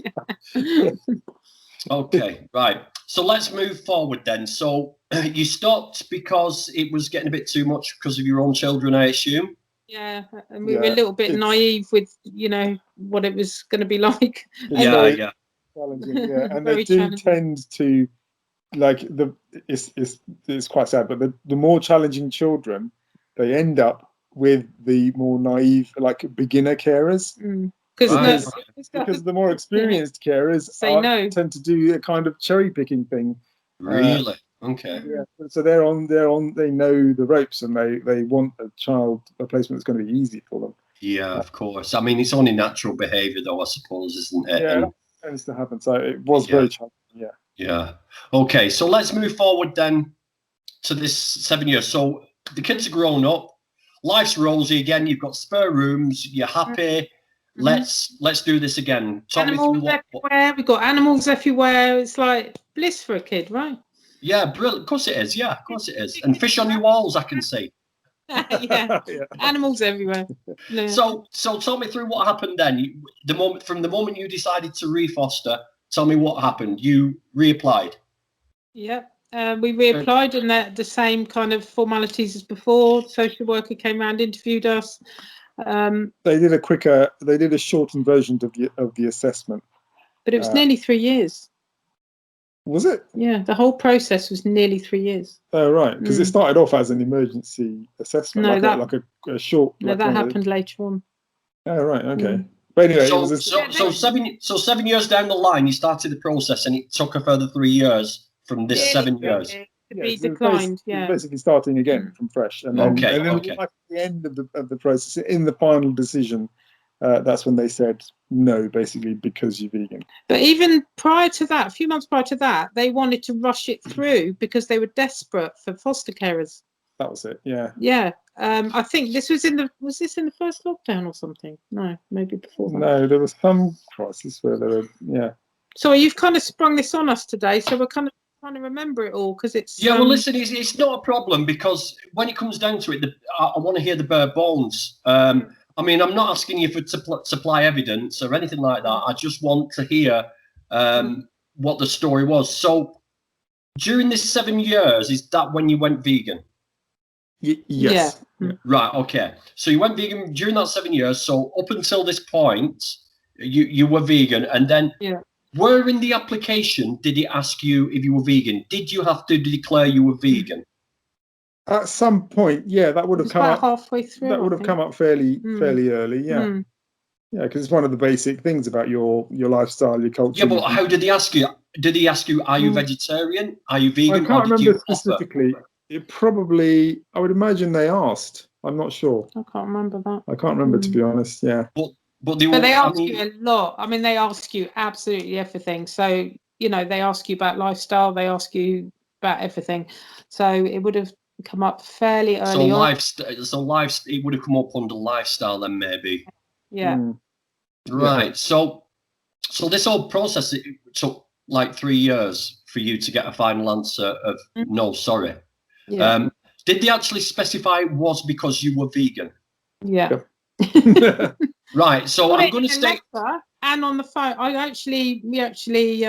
[SPEAKER 7] Yeah.
[SPEAKER 1] Okay, right. So let's move forward then. So you stopped because it was getting a bit too much because of your own children, I assume.
[SPEAKER 7] Yeah, and we were a little bit naive with, what it was going to be like.
[SPEAKER 1] Yeah.
[SPEAKER 6] Challenging, yeah, and they do tend to. It's quite sad, but the more challenging children, they end up with the more naive, like beginner carers. Because the more experienced carers tend to do a kind of cherry picking thing.
[SPEAKER 1] Really? Okay.
[SPEAKER 6] Yeah. So they're on. They know the ropes, and they want a placement that's going to be easy for them.
[SPEAKER 1] Yeah, of course. I mean, it's only natural behaviour, though, I suppose, isn't it?
[SPEAKER 6] Yeah, that tends to happen. So it was very challenging. Yeah.
[SPEAKER 1] Yeah. Okay, so let's move forward then to this 7 years. So the kids are grown up, life's rosy again. You've got spare rooms. You're happy. Let's do this again.
[SPEAKER 7] Animals everywhere. We've got animals everywhere. It's like bliss for a kid, right?
[SPEAKER 1] Yeah, brilliant. Of course it is. Yeah, of course it is. And fish on your walls, I can see.
[SPEAKER 7] Yeah. Animals everywhere. Yeah.
[SPEAKER 1] So talk me through what happened then. From the moment you decided to refoster. Tell me what happened. You reapplied.
[SPEAKER 7] Yeah, we reapplied, and the same kind of formalities as before. Social worker came around, interviewed us.
[SPEAKER 6] They did a shortened version of the assessment.
[SPEAKER 7] But it was nearly 3 years.
[SPEAKER 6] Was it?
[SPEAKER 7] Yeah, the whole process was nearly 3 years.
[SPEAKER 6] Oh right, because it started off as an emergency assessment, like a short.
[SPEAKER 7] No, that happened later on.
[SPEAKER 6] Oh right, okay. But anyway,
[SPEAKER 1] so 7 years down the line, you started the process, and it took a further 3 years from this 7 years.
[SPEAKER 7] To be declined,
[SPEAKER 6] basically starting again from fresh, and then, like at the end of the process, in the final decision, that's when they said no, basically because you're vegan.
[SPEAKER 7] But even prior to that, a few months prior to that, they wanted to rush it through because they were desperate for foster carers.
[SPEAKER 6] That was it. Yeah.
[SPEAKER 7] Yeah. I think this was was this in the first lockdown or something? No, maybe before that.
[SPEAKER 6] No, there was some crisis where there were,
[SPEAKER 7] So you've kind of sprung this on us today, so we're kind of trying to remember it all because it's.
[SPEAKER 1] Yeah, well, listen, it's not a problem because when it comes down to it, I want to hear the bare bones. I mean, I'm not asking you to supply evidence or anything like that. I just want to hear what the story was. So during this 7 years, is that when you went vegan?
[SPEAKER 6] Yes.
[SPEAKER 7] Yeah.
[SPEAKER 1] Right. Okay. So you went vegan during that 7 years. So up until this point, you were vegan, and then where in the application did it ask you if you were vegan? Did you have to declare you were vegan?
[SPEAKER 6] At some point, that would have come up
[SPEAKER 7] halfway through.
[SPEAKER 6] That would have come up fairly early. Yeah. Yeah, because it's one of the basic things about your lifestyle, your culture.
[SPEAKER 1] Yeah, but how did he ask you? Did he ask you, are you vegetarian? Are you vegan?
[SPEAKER 6] I can't remember specifically. It probably, I would imagine they asked. I'm not sure.
[SPEAKER 7] I can't remember that.
[SPEAKER 6] I can't remember, to be honest. Yeah.
[SPEAKER 1] But
[SPEAKER 7] they ask you a lot. I mean, they ask you absolutely everything. So, they ask you about lifestyle. They ask you about everything. So it would have come up fairly early on.
[SPEAKER 1] It would have come up under lifestyle then, maybe.
[SPEAKER 7] Yeah.
[SPEAKER 1] Right. So this whole process, it took like 3 years for you to get a final answer of no, sorry.
[SPEAKER 7] Yeah.
[SPEAKER 1] Did they actually specify it was because you were vegan?
[SPEAKER 7] Yeah.
[SPEAKER 1] Right. So I'm going to stay.
[SPEAKER 7] And on the phone, we actually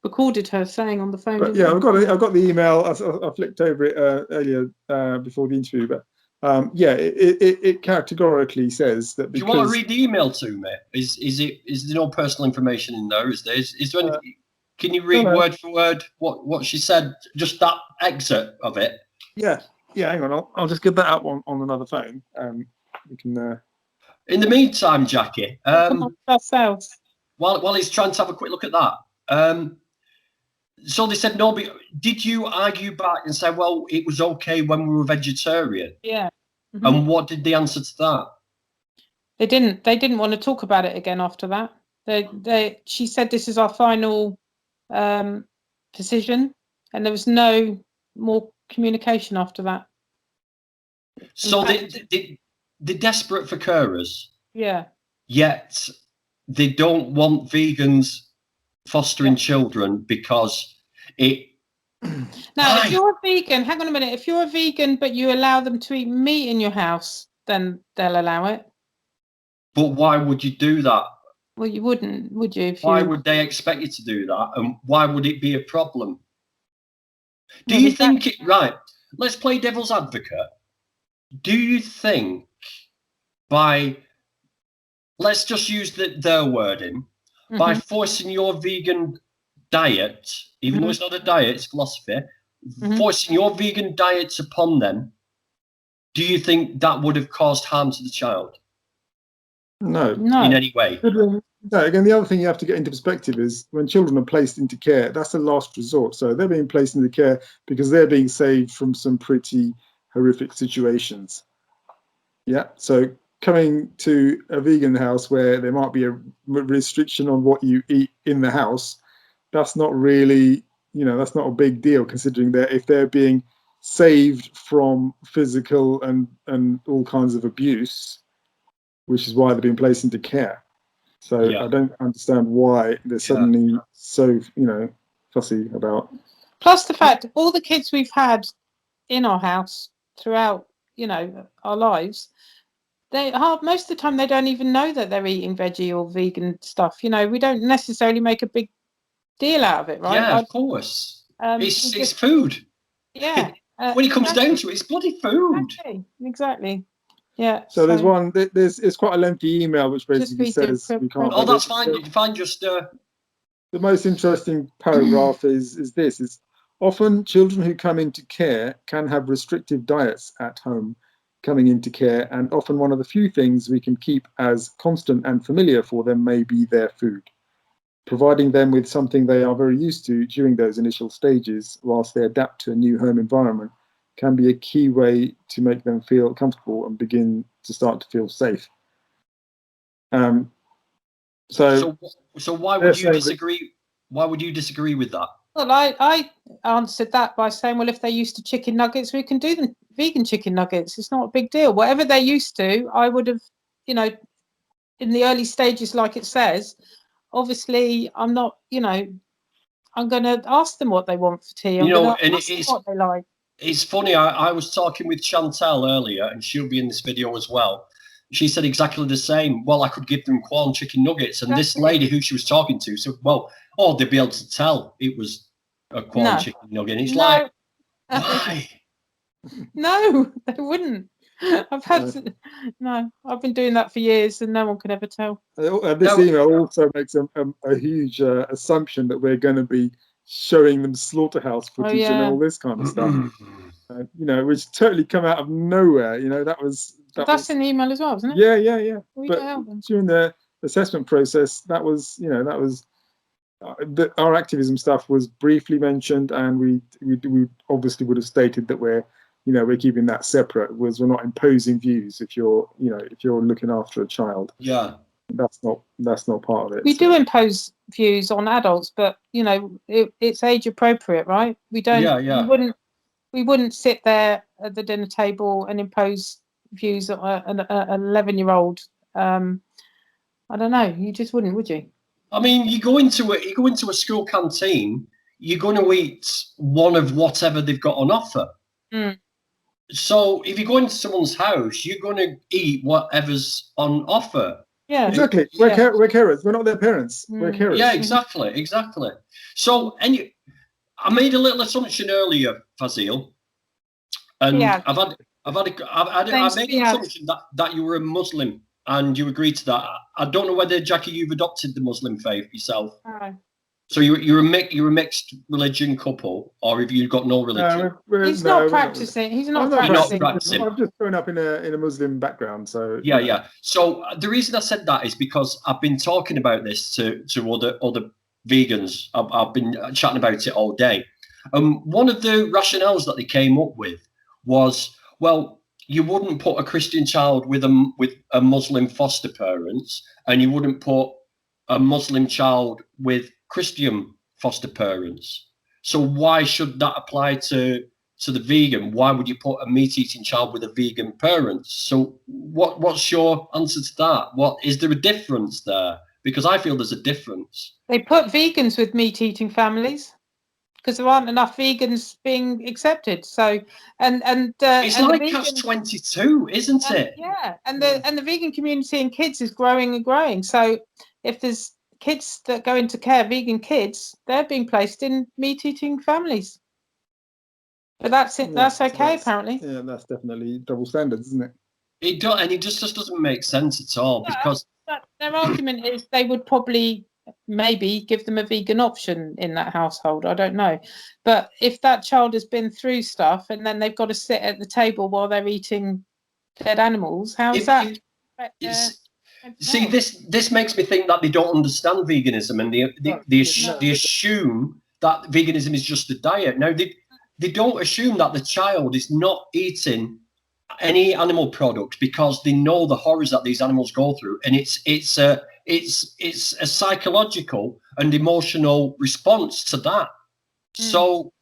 [SPEAKER 7] recorded her saying on the phone.
[SPEAKER 6] But yeah, I've got the email. I flicked over it earlier before the interview, but yeah, it categorically says that.
[SPEAKER 1] Do you want to read the email to me? Is there no personal information in there? Is there? Is there any? Can you read word for word what she said? Just that excerpt of it.
[SPEAKER 6] Yeah. Hang on, I'll just get that up on another phone. We can.
[SPEAKER 1] In the meantime, Jackie,
[SPEAKER 7] ourselves.
[SPEAKER 1] While he's trying to have a quick look at that, so they said no. But did you argue back and say, well, it was okay when we were vegetarian?
[SPEAKER 7] Yeah. Mm-hmm.
[SPEAKER 1] And what did they answer to that?
[SPEAKER 7] They didn't want to talk about it again after that. She said this is our final decision, and there was no more communication after that.
[SPEAKER 1] So they're desperate for carers.
[SPEAKER 7] Yeah.
[SPEAKER 1] Yet they don't want vegans fostering children because it.
[SPEAKER 7] Now, if you're a vegan, hang on a minute. If you're a vegan but you allow them to eat meat in your house, then they'll allow it.
[SPEAKER 1] But why would you do that?
[SPEAKER 7] Well, you wouldn't, would you?
[SPEAKER 1] Why would they expect you to do that? And why would it be a problem? Do you think it right? Let's play devil's advocate. Do you think let's just use their wording, by forcing your vegan diet, even though it's not a diet, it's philosophy, forcing your vegan diets upon them, do you think that would have caused harm to the child?
[SPEAKER 6] No.
[SPEAKER 1] In any way?
[SPEAKER 6] No, again, the other thing you have to get into perspective is when children are placed into care, that's a last resort. So they're being placed into care because they're being saved from some pretty horrific situations. Yeah, so coming to a vegan house where there might be a restriction on what you eat in the house, that's not really, that's not a big deal, considering that if they're being saved from physical and all kinds of abuse, which is why they're being placed into care. So I don't understand why they're suddenly so, fussy about.
[SPEAKER 7] Plus the fact all the kids we've had in our house throughout, our lives, most of the time they don't even know that they're eating veggie or vegan stuff. We don't necessarily make a big deal out of it, right?
[SPEAKER 1] Yeah, of course. It's food.
[SPEAKER 7] Yeah.
[SPEAKER 1] When it comes down to it, it's bloody food.
[SPEAKER 7] Exactly. Yeah.
[SPEAKER 6] So it's quite a lengthy email which basically says we can't.
[SPEAKER 1] Oh, that's fine. You find just.
[SPEAKER 6] The most interesting paragraph is this: is often children who come into care can have restrictive diets at home coming into care, and often one of the few things we can keep as constant and familiar for them may be their food. Providing them with something they are very used to during those initial stages whilst they adapt to a new home environment can be a key way to make them feel comfortable and begin to start to feel safe.
[SPEAKER 1] So why would you disagree? Why would you disagree with that?
[SPEAKER 7] Well, I answered that by saying, well, if they're used to chicken nuggets, we can do them vegan chicken nuggets. It's not a big deal. Whatever they're used to, I would have, in the early stages, like it says, obviously I'm not, I'm going to ask them what they want for tea. I'm going to ask them what they like.
[SPEAKER 1] It's funny. I was talking with Chantal earlier, and she'll be in this video as well. She said exactly the same. Well, I could give them corn chicken nuggets. And this lady who she was talking to said, well, they'd be able to tell it was a corn chicken nugget. And it's like, why?
[SPEAKER 7] No, they wouldn't. I've been doing that for years and no one could ever tell.
[SPEAKER 6] This email also makes a huge assumption that we're going to be showing them slaughterhouse footage and all this kind of stuff. Which totally come out of nowhere. That's
[SPEAKER 7] in the email as well, isn't it?
[SPEAKER 6] Yeah. But during the assessment process, that was our activism stuff was briefly mentioned, and we obviously would have stated that we're keeping that separate. We're not imposing views. If you're looking after a child, that's not part of it.
[SPEAKER 7] We do impose views on adults, but it's age appropriate, right? We don't. We wouldn't sit there at the dinner table and impose views on an 11-year-old. I don't know. You just wouldn't, would you?
[SPEAKER 1] I mean, you go into a school canteen. You're going to eat one of whatever they've got on offer. So if you go into someone's house, you're going to eat whatever's on offer.
[SPEAKER 7] Yeah.
[SPEAKER 6] Exactly. We're carers. We're not their parents. We're carers.
[SPEAKER 1] Yeah, exactly. So, I made a little assumption earlier, Fazil, and
[SPEAKER 7] Yeah.
[SPEAKER 1] I made an assumption that you were a Muslim, and you agreed to that. I don't know whether, Jackie, you've adopted the Muslim faith yourself.
[SPEAKER 7] No.
[SPEAKER 1] So you're a mixed religion couple, or have you got no religion?
[SPEAKER 7] He's not practicing. He's not practicing.
[SPEAKER 6] I've just grown up in a Muslim background, so
[SPEAKER 1] yeah. So the reason I said that is because I've been talking about this to other vegans. I've been chatting about it all day. One of the rationales that they came up with was, well, you wouldn't put a Christian child with a Muslim foster parents, and you wouldn't put a Muslim child with Christian foster parents. So why should that apply to the vegan? Why would you put a meat-eating child with a vegan parent? So what's your answer to that? What is there a difference there? Because I feel there's a difference.
[SPEAKER 7] They put vegans with meat-eating families because there aren't enough vegans being accepted. So
[SPEAKER 1] it's like catch-22, isn't it?
[SPEAKER 7] Yeah, and the vegan community and kids is growing and growing. So if there's kids that go into care, vegan kids, they're being placed in meat-eating families. But that's it. That's okay, apparently.
[SPEAKER 6] Yeah, that's definitely double standards, isn't it?
[SPEAKER 1] It just doesn't make sense at all, because
[SPEAKER 7] their argument is they would probably maybe give them a vegan option in that household. I don't know, but if that child has been through stuff and then they've got to sit at the table while they're eating dead animals, how is that?
[SPEAKER 1] See, this makes me think that they don't understand veganism, and they assume that veganism is just a diet. Now they don't assume that the child is not eating any animal products because they know the horrors that these animals go through, and it's a psychological and emotional response to that. So,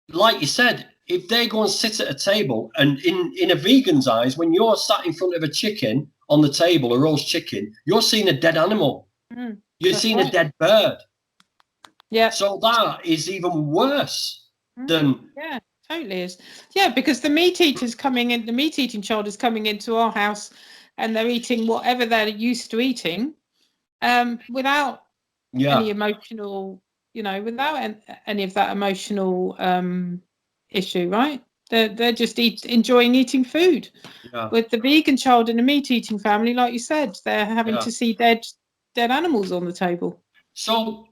[SPEAKER 1] like you said, if they go and sit at a table, and in a vegan's eyes, when you're sat in front of a chicken on the table, a roast chicken, you're seeing a dead animal. You're seeing a dead bird.
[SPEAKER 7] Yeah.
[SPEAKER 1] So that is even worse than.
[SPEAKER 7] Yeah, totally is. Yeah, because the meat eater's coming in, the meat eating child is coming into our house, and they're eating whatever they're used to eating, without any emotional, without any of that emotional issue, right? They're just enjoying eating food.
[SPEAKER 1] Yeah.
[SPEAKER 7] With the vegan child in a meat eating family, like you said, they're having to see dead animals on the table.
[SPEAKER 1] So,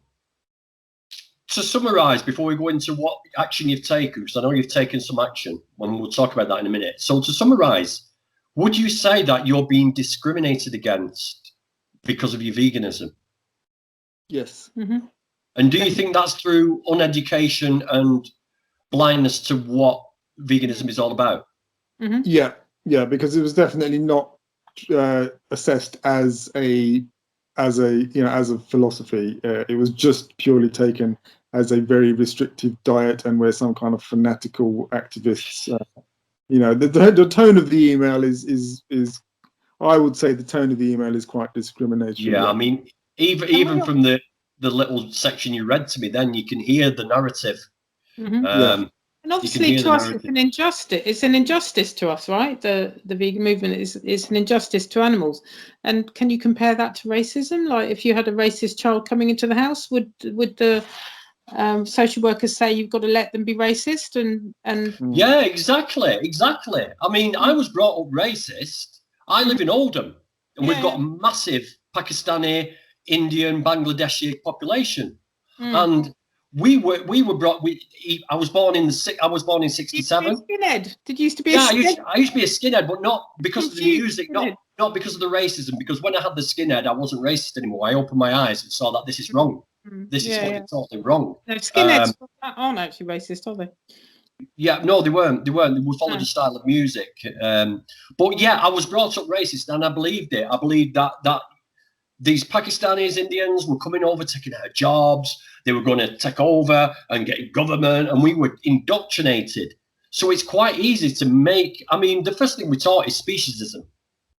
[SPEAKER 1] to summarise, before we go into what action you've taken, because I know you've taken some action, and we'll talk about that in a minute. So, to summarise, would you say that you're being discriminated against because of your veganism?
[SPEAKER 6] Yes.
[SPEAKER 7] Mm-hmm.
[SPEAKER 1] And do you think that's through uneducation and blindness to what veganism is all about?
[SPEAKER 7] Mm-hmm.
[SPEAKER 6] Yeah, because it was definitely not assessed as a philosophy. It was just purely taken as a very restrictive diet, and we're some kind of fanatical activists. The tone of the email is I would say the tone of the email is quite discriminatory.
[SPEAKER 1] Yeah, I mean, even from the little section you read to me, then you can hear the narrative.
[SPEAKER 7] Mm-hmm. And obviously, to us, it's an injustice. It's an injustice to us, right? The vegan movement is an injustice to animals. And can you compare that to racism? Like, if you had a racist child coming into the house, would the social workers say you've got to let them be racist? And
[SPEAKER 1] yeah, exactly. I mean, I was brought up racist. I live in Oldham, and we've got a massive Pakistani, Indian, Bangladeshi population, and we were brought. I was born in 67.
[SPEAKER 7] Skinhead? Did you used to be? I
[SPEAKER 1] used to be a skinhead, but not because of the music, not because of the racism. Because when I had the skinhead, I wasn't racist anymore. I opened my eyes and saw that this is wrong. This is totally wrong.
[SPEAKER 7] No, skinheads aren't actually racist, are they?
[SPEAKER 1] Yeah, no, they weren't. They followed the style of music. But yeah, I was brought up racist, and I believed it. I believed that these Pakistanis, Indians were coming over, taking our jobs. They were going to take over and get government, and we were indoctrinated. So it's quite easy to make. I mean, the first thing we taught is speciesism,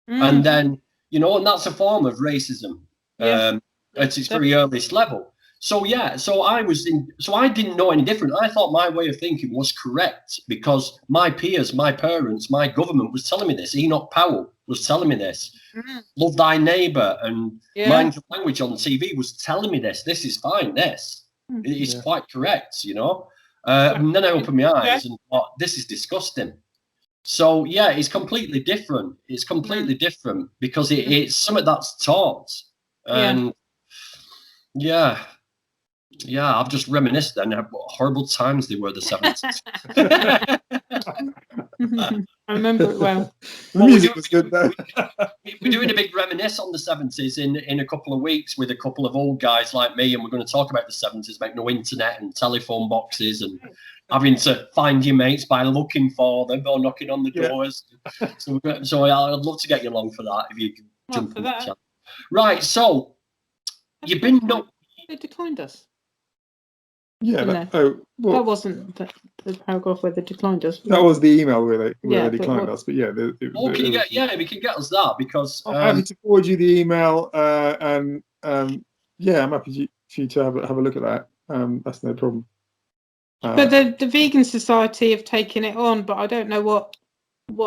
[SPEAKER 1] and then and that's a form of racism at its very earliest level. So yeah, so I didn't know any different. I thought my way of thinking was correct because my peers, my parents, my government was telling me this. Enoch Powell was telling me this. Love thy neighbour and mind your language on TV was telling me this. This is fine. This is quite correct, you know. And then I opened my eyes and thought, this is disgusting. So yeah, it's completely different. It's completely different because it's something that's taught. And yeah, I've just reminisced then what horrible times they were, the 70s.
[SPEAKER 7] I remember it well.
[SPEAKER 6] The music was good though.
[SPEAKER 1] We're doing a big reminisce on the 70s in a couple of weeks with a couple of old guys like me, and we're going to talk about the 70s, like no internet and telephone boxes and having to find your mates by looking for them or knocking on the doors. So I'd love to get you along for that if you can jump on that. Right, so you've been
[SPEAKER 7] They declined us.
[SPEAKER 6] Yeah.
[SPEAKER 7] That wasn't the paragraph where they declined us.
[SPEAKER 6] That was the email where they declined us. But yeah,
[SPEAKER 1] we can get us that because
[SPEAKER 6] I'm happy to forward you the email and I'm happy for you to have a look at that. That's no problem.
[SPEAKER 7] But the Vegan Society have taken it on, but I don't know what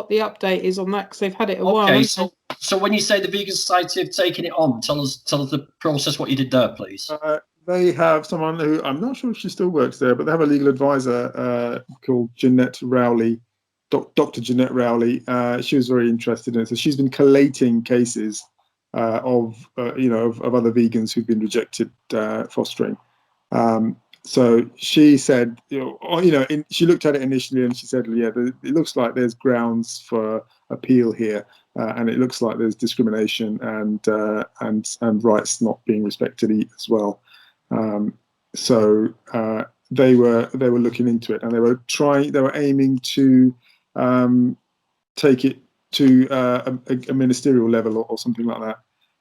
[SPEAKER 7] the update is on that because they've had it a while.
[SPEAKER 1] Okay, so when you say the Vegan Society have taken it on, tell us the process, what you did there, please.
[SPEAKER 6] They have someone who I'm not sure if she still works there, but they have a legal advisor called Jeanette Rowley, Dr. Jeanette Rowley. She was very interested in it, so she's been collating cases of other vegans who've been rejected fostering. So she said, she looked at it initially and she said, it looks like there's grounds for appeal here, and it looks like there's discrimination and rights not being respected as well. So they were looking into it, and they were aiming to take it to a ministerial level or something like that.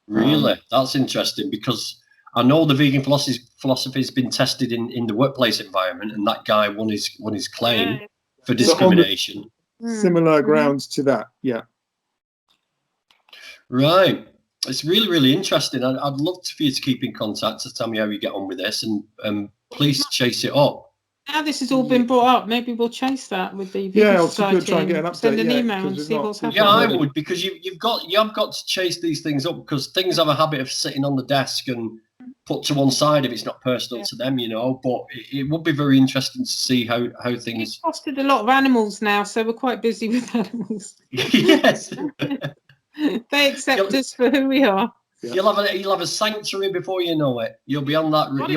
[SPEAKER 1] Really, that's interesting because I know the vegan philosophy has been tested in the workplace environment, and that guy won his claim for discrimination.
[SPEAKER 6] Similar grounds to that, yeah.
[SPEAKER 1] Right. It's really, really interesting. I'd love for you to keep in contact to tell me how you get on with this, and please chase it up.
[SPEAKER 7] Now this has all been brought up, maybe we'll chase that with the Vegan Society.
[SPEAKER 6] Try and get an update,
[SPEAKER 7] send an email and see what's happening.
[SPEAKER 1] Yeah, I would, because you've got to chase these things up because things have a habit of sitting on the desk and put to one side if it's not personal to them, But it would be very interesting to see how things.
[SPEAKER 7] We've fostered a lot of animals now, so we're quite busy with animals.
[SPEAKER 1] Yes.
[SPEAKER 7] They accept us for who we are.
[SPEAKER 1] Yeah. You'll have a sanctuary before you know it. You'll be on that road.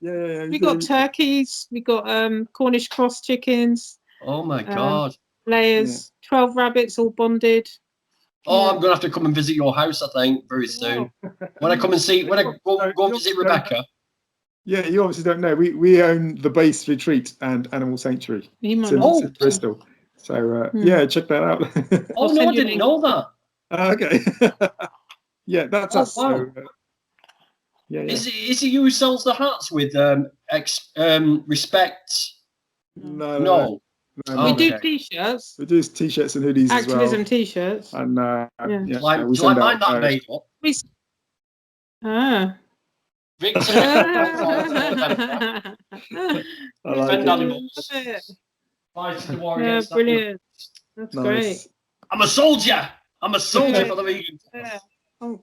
[SPEAKER 6] Yeah.
[SPEAKER 7] We got turkeys. We got Cornish cross chickens.
[SPEAKER 1] Oh my God.
[SPEAKER 7] Layers. 12 rabbits all bonded.
[SPEAKER 1] Oh, I'm gonna have to come and visit your house, I think, very soon. When I go visit Rebecca.
[SPEAKER 6] Yeah, you obviously don't know. We own the Base Retreat and Animal Sanctuary. In Bristol. So check that out.
[SPEAKER 1] Oh no, I didn't know that.
[SPEAKER 6] Okay. Yeah, that's us.
[SPEAKER 1] Wow.
[SPEAKER 6] So, yeah.
[SPEAKER 1] Is it you who sells the hats with respect?
[SPEAKER 6] No.
[SPEAKER 7] We do t-shirts.
[SPEAKER 6] We do t-shirts and hoodies as well.
[SPEAKER 7] Activism t-shirts.
[SPEAKER 6] And
[SPEAKER 1] do I mind that made up? Victor. Defend animals. Fight the war against
[SPEAKER 7] brilliant. That's great.
[SPEAKER 1] I'm a soldier for the vegans.
[SPEAKER 6] Yeah, cool.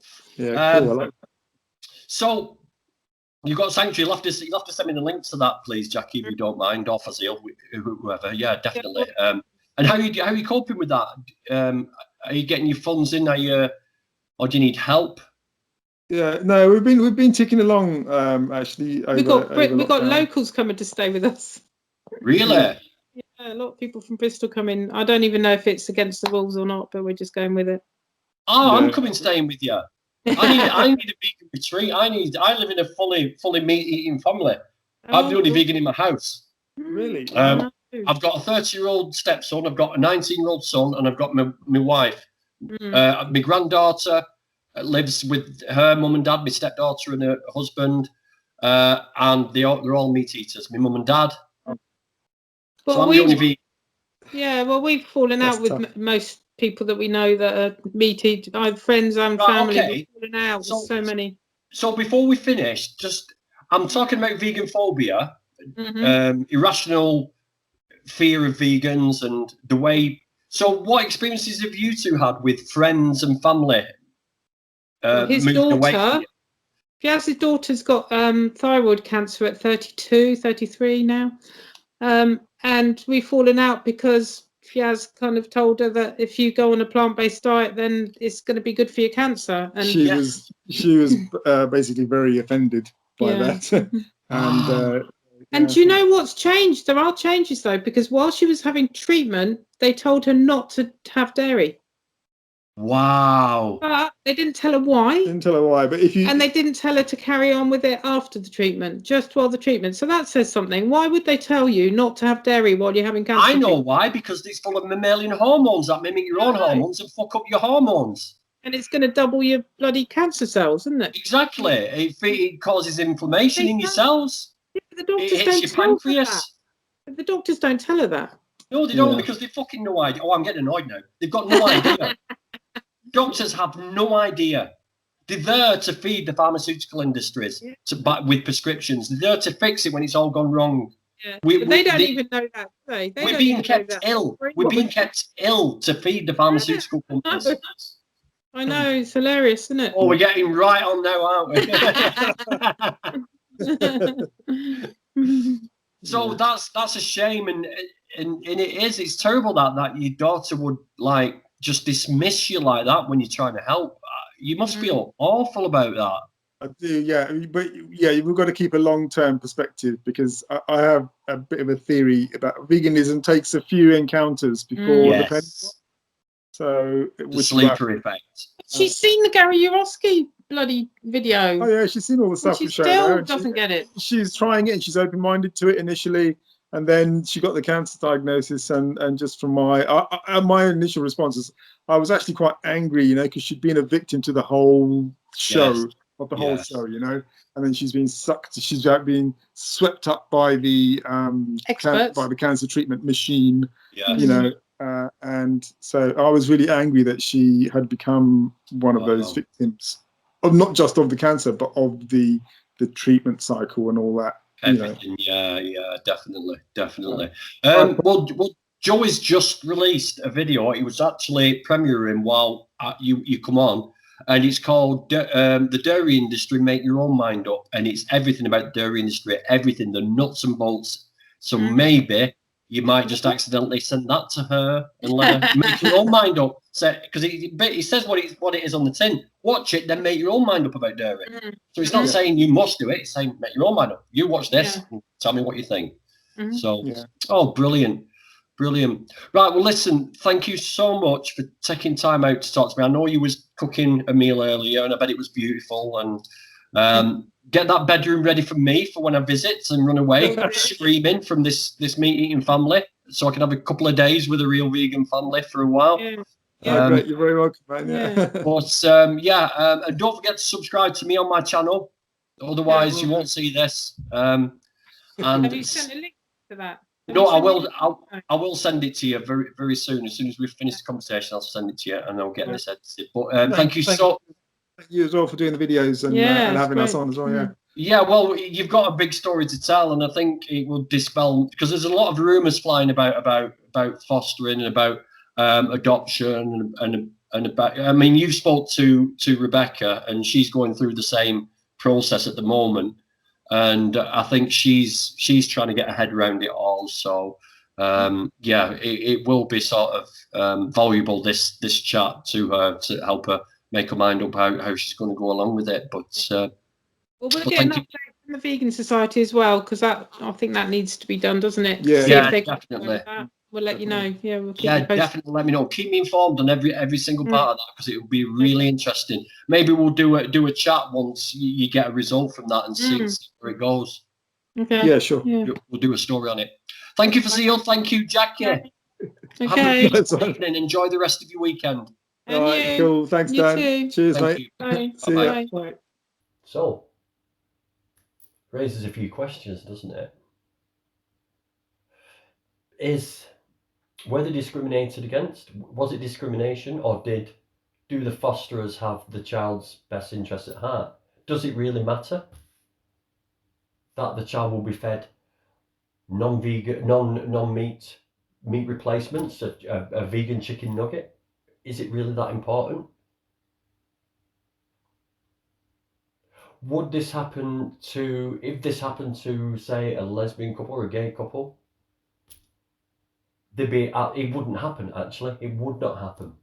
[SPEAKER 6] I like that.
[SPEAKER 1] So you've got Sanctuary. You'll have to send me the links to that, please, Jackie, if you don't mind, or Fazil, whoever. Yeah, definitely. And how are you coping with that? Are you getting your funds in? Or do you need help?
[SPEAKER 6] Yeah, no, we've been ticking along. Actually,
[SPEAKER 7] we got locals coming to stay with us.
[SPEAKER 1] Really?
[SPEAKER 7] Yeah, a lot of people from Bristol come in. I don't even know if it's against the rules or not, but we're just going with it.
[SPEAKER 1] Oh, I'm coming staying with you. I need a vegan retreat. I live in a fully meat eating family. I'm the only vegan in my house.
[SPEAKER 6] Really?
[SPEAKER 1] I've got a 30-year-old stepson, I've got a 19-year-old son, and I've got my wife. My granddaughter lives with her mum and dad, my stepdaughter and her husband, and they're all meat eaters. My mum and dad.
[SPEAKER 7] Well,
[SPEAKER 1] so I'm the only vegan.
[SPEAKER 7] Yeah, well, we've fallen out with most people that we know that are meat eaters. I have friends and family. We've fallen out with so many.
[SPEAKER 1] So before we finish, I'm talking about vegan phobia,
[SPEAKER 7] Mhm.
[SPEAKER 1] irrational fear of vegans, and the way. So, what experiences have you two had with friends and family
[SPEAKER 7] His
[SPEAKER 1] moving away from
[SPEAKER 7] daughter,
[SPEAKER 1] you?
[SPEAKER 7] Fiaz's daughter's got thyroid cancer at 32, 33 now. And we've fallen out because Fiaz kind of told her that if you go on a plant-based diet, then it's going to be good for your cancer. And
[SPEAKER 6] She was basically very offended by
[SPEAKER 7] Yeah.
[SPEAKER 6] that. And
[SPEAKER 7] and do you know what's changed? There are changes though, because while she was having treatment, they told her not to have dairy.
[SPEAKER 1] Wow.
[SPEAKER 7] But they didn't tell her why.
[SPEAKER 6] didn't tell her why, but if you
[SPEAKER 7] And they didn't tell her to carry on with it after the treatment, just while the treatment. So that says something. Why would they tell you not to have dairy while you're having cancer?
[SPEAKER 1] I know why, because it's full of mammalian hormones that mimic your own hormones and fuck up your hormones.
[SPEAKER 7] And it's going to double your bloody cancer cells, isn't it?
[SPEAKER 1] Exactly. It causes inflammation in your cells.
[SPEAKER 7] The doctors
[SPEAKER 1] It
[SPEAKER 7] don't
[SPEAKER 1] hits your
[SPEAKER 7] tell her
[SPEAKER 1] pancreas.
[SPEAKER 7] that. The doctors don't tell her that.
[SPEAKER 1] No, they don't, because they fucking no idea. Oh, I'm getting annoyed now. They've got no idea. Doctors have no idea. They're there to feed the pharmaceutical industries with prescriptions. They're there to fix it when it's all gone wrong.
[SPEAKER 7] Yeah. But they don't even know that, do they?
[SPEAKER 1] We're being kept ill. We're being kept ill to feed the pharmaceutical companies.
[SPEAKER 7] I know, it's hilarious, isn't it?
[SPEAKER 1] Oh, we're getting right on now, aren't we? So that's a shame, and it's terrible that your daughter would like just dismiss you like that when you're trying to help. You must feel awful about that.
[SPEAKER 6] I do, yeah, but yeah, we've got to keep a long-term perspective, because I have a bit of a theory about veganism takes a few encounters before the penny drops. So
[SPEAKER 1] the sleeper effect.
[SPEAKER 7] She's seen the Gary Yourofsky bloody video.
[SPEAKER 6] Oh yeah, she's seen all the stuff.
[SPEAKER 7] She still doesn't get it.
[SPEAKER 6] She's trying it, and she's open-minded to it initially, and then she got the cancer diagnosis, and just from my initial responses, I was actually quite angry, you know, because she'd been a victim to the whole show of the whole show, you know, and then she's been been swept up by the cancer treatment machine, you know. And so I was really angry that she had become one of those victims of not just of the cancer, but of the treatment cycle and all that.
[SPEAKER 1] Everything, yeah, definitely. Well, Joey's just released a video. It was actually premiering while you come on, and it's called "The Dairy Industry. Make Your Own Mind Up," and it's everything about the dairy industry, everything, the nuts and bolts. So maybe you might just accidentally send that to her and let her make your own mind up. Because he says what it is on the tin. Watch it, then make your own mind up about dairy. So it's not saying you must do it. It's saying make your own mind up. You watch this and tell me what you think. So, brilliant. Right, well, listen, thank you so much for taking time out to talk to me. I know you was cooking a meal earlier, and I bet it was beautiful. And get that bedroom ready for me for when I visit and run away screaming from this meat-eating family, so I can have a couple of days with a real vegan family for a while.
[SPEAKER 6] Great. You're very welcome, man.
[SPEAKER 1] And don't forget to subscribe to me on my channel, otherwise you won't see this. And
[SPEAKER 7] have you sent a link to that?
[SPEAKER 1] No, I will send it to you very, very soon. As soon as we've finished the conversation, I'll send it to you, and I'll get this edited. But thank you
[SPEAKER 6] as well for doing the videos and having us on as well.
[SPEAKER 1] Yeah, well, you've got a big story to tell, and I think it will dispel, because there's a lot of rumours flying about fostering and about adoption and about. I mean, you spoke to Rebecca, and she's going through the same process at the moment, and I think she's trying to get her head around it all. So it will be sort of valuable, this chat, to her, to help her make her mind up how she's going to go along with it. But
[SPEAKER 7] we'll get an update from the Vegan Society as well, because I think that needs to be done, doesn't it?
[SPEAKER 6] Yeah,
[SPEAKER 1] definitely.
[SPEAKER 7] We'll let you know. Yeah, we'll keep you
[SPEAKER 1] definitely. Let me know. Keep me informed on every single part of that, because it will be really interesting. Maybe we'll do a chat once you get a result from that and see where it goes.
[SPEAKER 7] Okay.
[SPEAKER 6] Yeah, sure.
[SPEAKER 7] Yeah.
[SPEAKER 1] We'll do a story on it. Thank you, Fazil. Thank you, Jackie.
[SPEAKER 7] Okay.
[SPEAKER 1] Have a good evening. Enjoy the rest of your weekend.
[SPEAKER 6] All right, cool. Thanks, Dan.
[SPEAKER 7] Too.
[SPEAKER 6] Cheers,
[SPEAKER 1] Thank
[SPEAKER 6] mate.
[SPEAKER 7] Bye.
[SPEAKER 6] See you. Bye.
[SPEAKER 1] So, raises a few questions, doesn't it? Were they discriminated against? Was it discrimination, or do the fosterers have the child's best interest at heart? Does it really matter? that the child will be fed non-vegan, non-meat meat replacements, a vegan chicken nugget? Is it really that important? Would this happen to, if this happened to, say, a lesbian couple or a gay couple, it wouldn't happen, actually. It would not happen.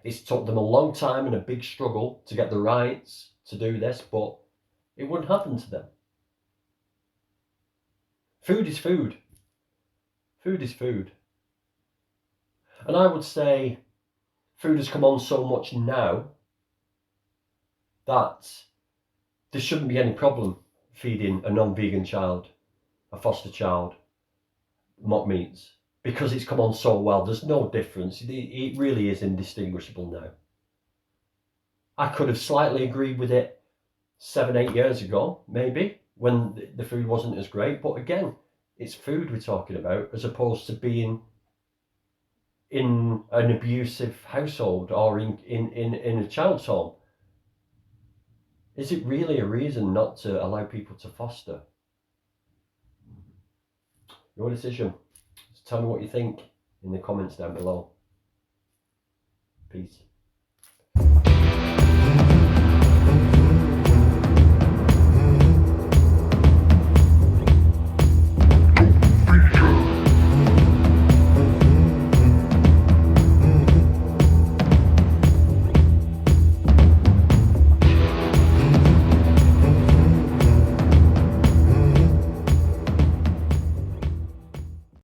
[SPEAKER 1] It's took them a long time and a big struggle to get the rights to do this, but it wouldn't happen to them. Food is food. Food is food. And I would say food has come on so much now that there shouldn't be any problem feeding a non-vegan child, a foster child, mock meats, because it's come on so well. There's no difference. It really is indistinguishable now. I could have slightly agreed with it 7-8 years ago, maybe, when the food wasn't as great. But again, it's food we're talking about, as opposed to being in an abusive household or in a child's home. Is it really a reason not to allow people to foster? Your decision. Just tell me what you think in the comments down below. Peace.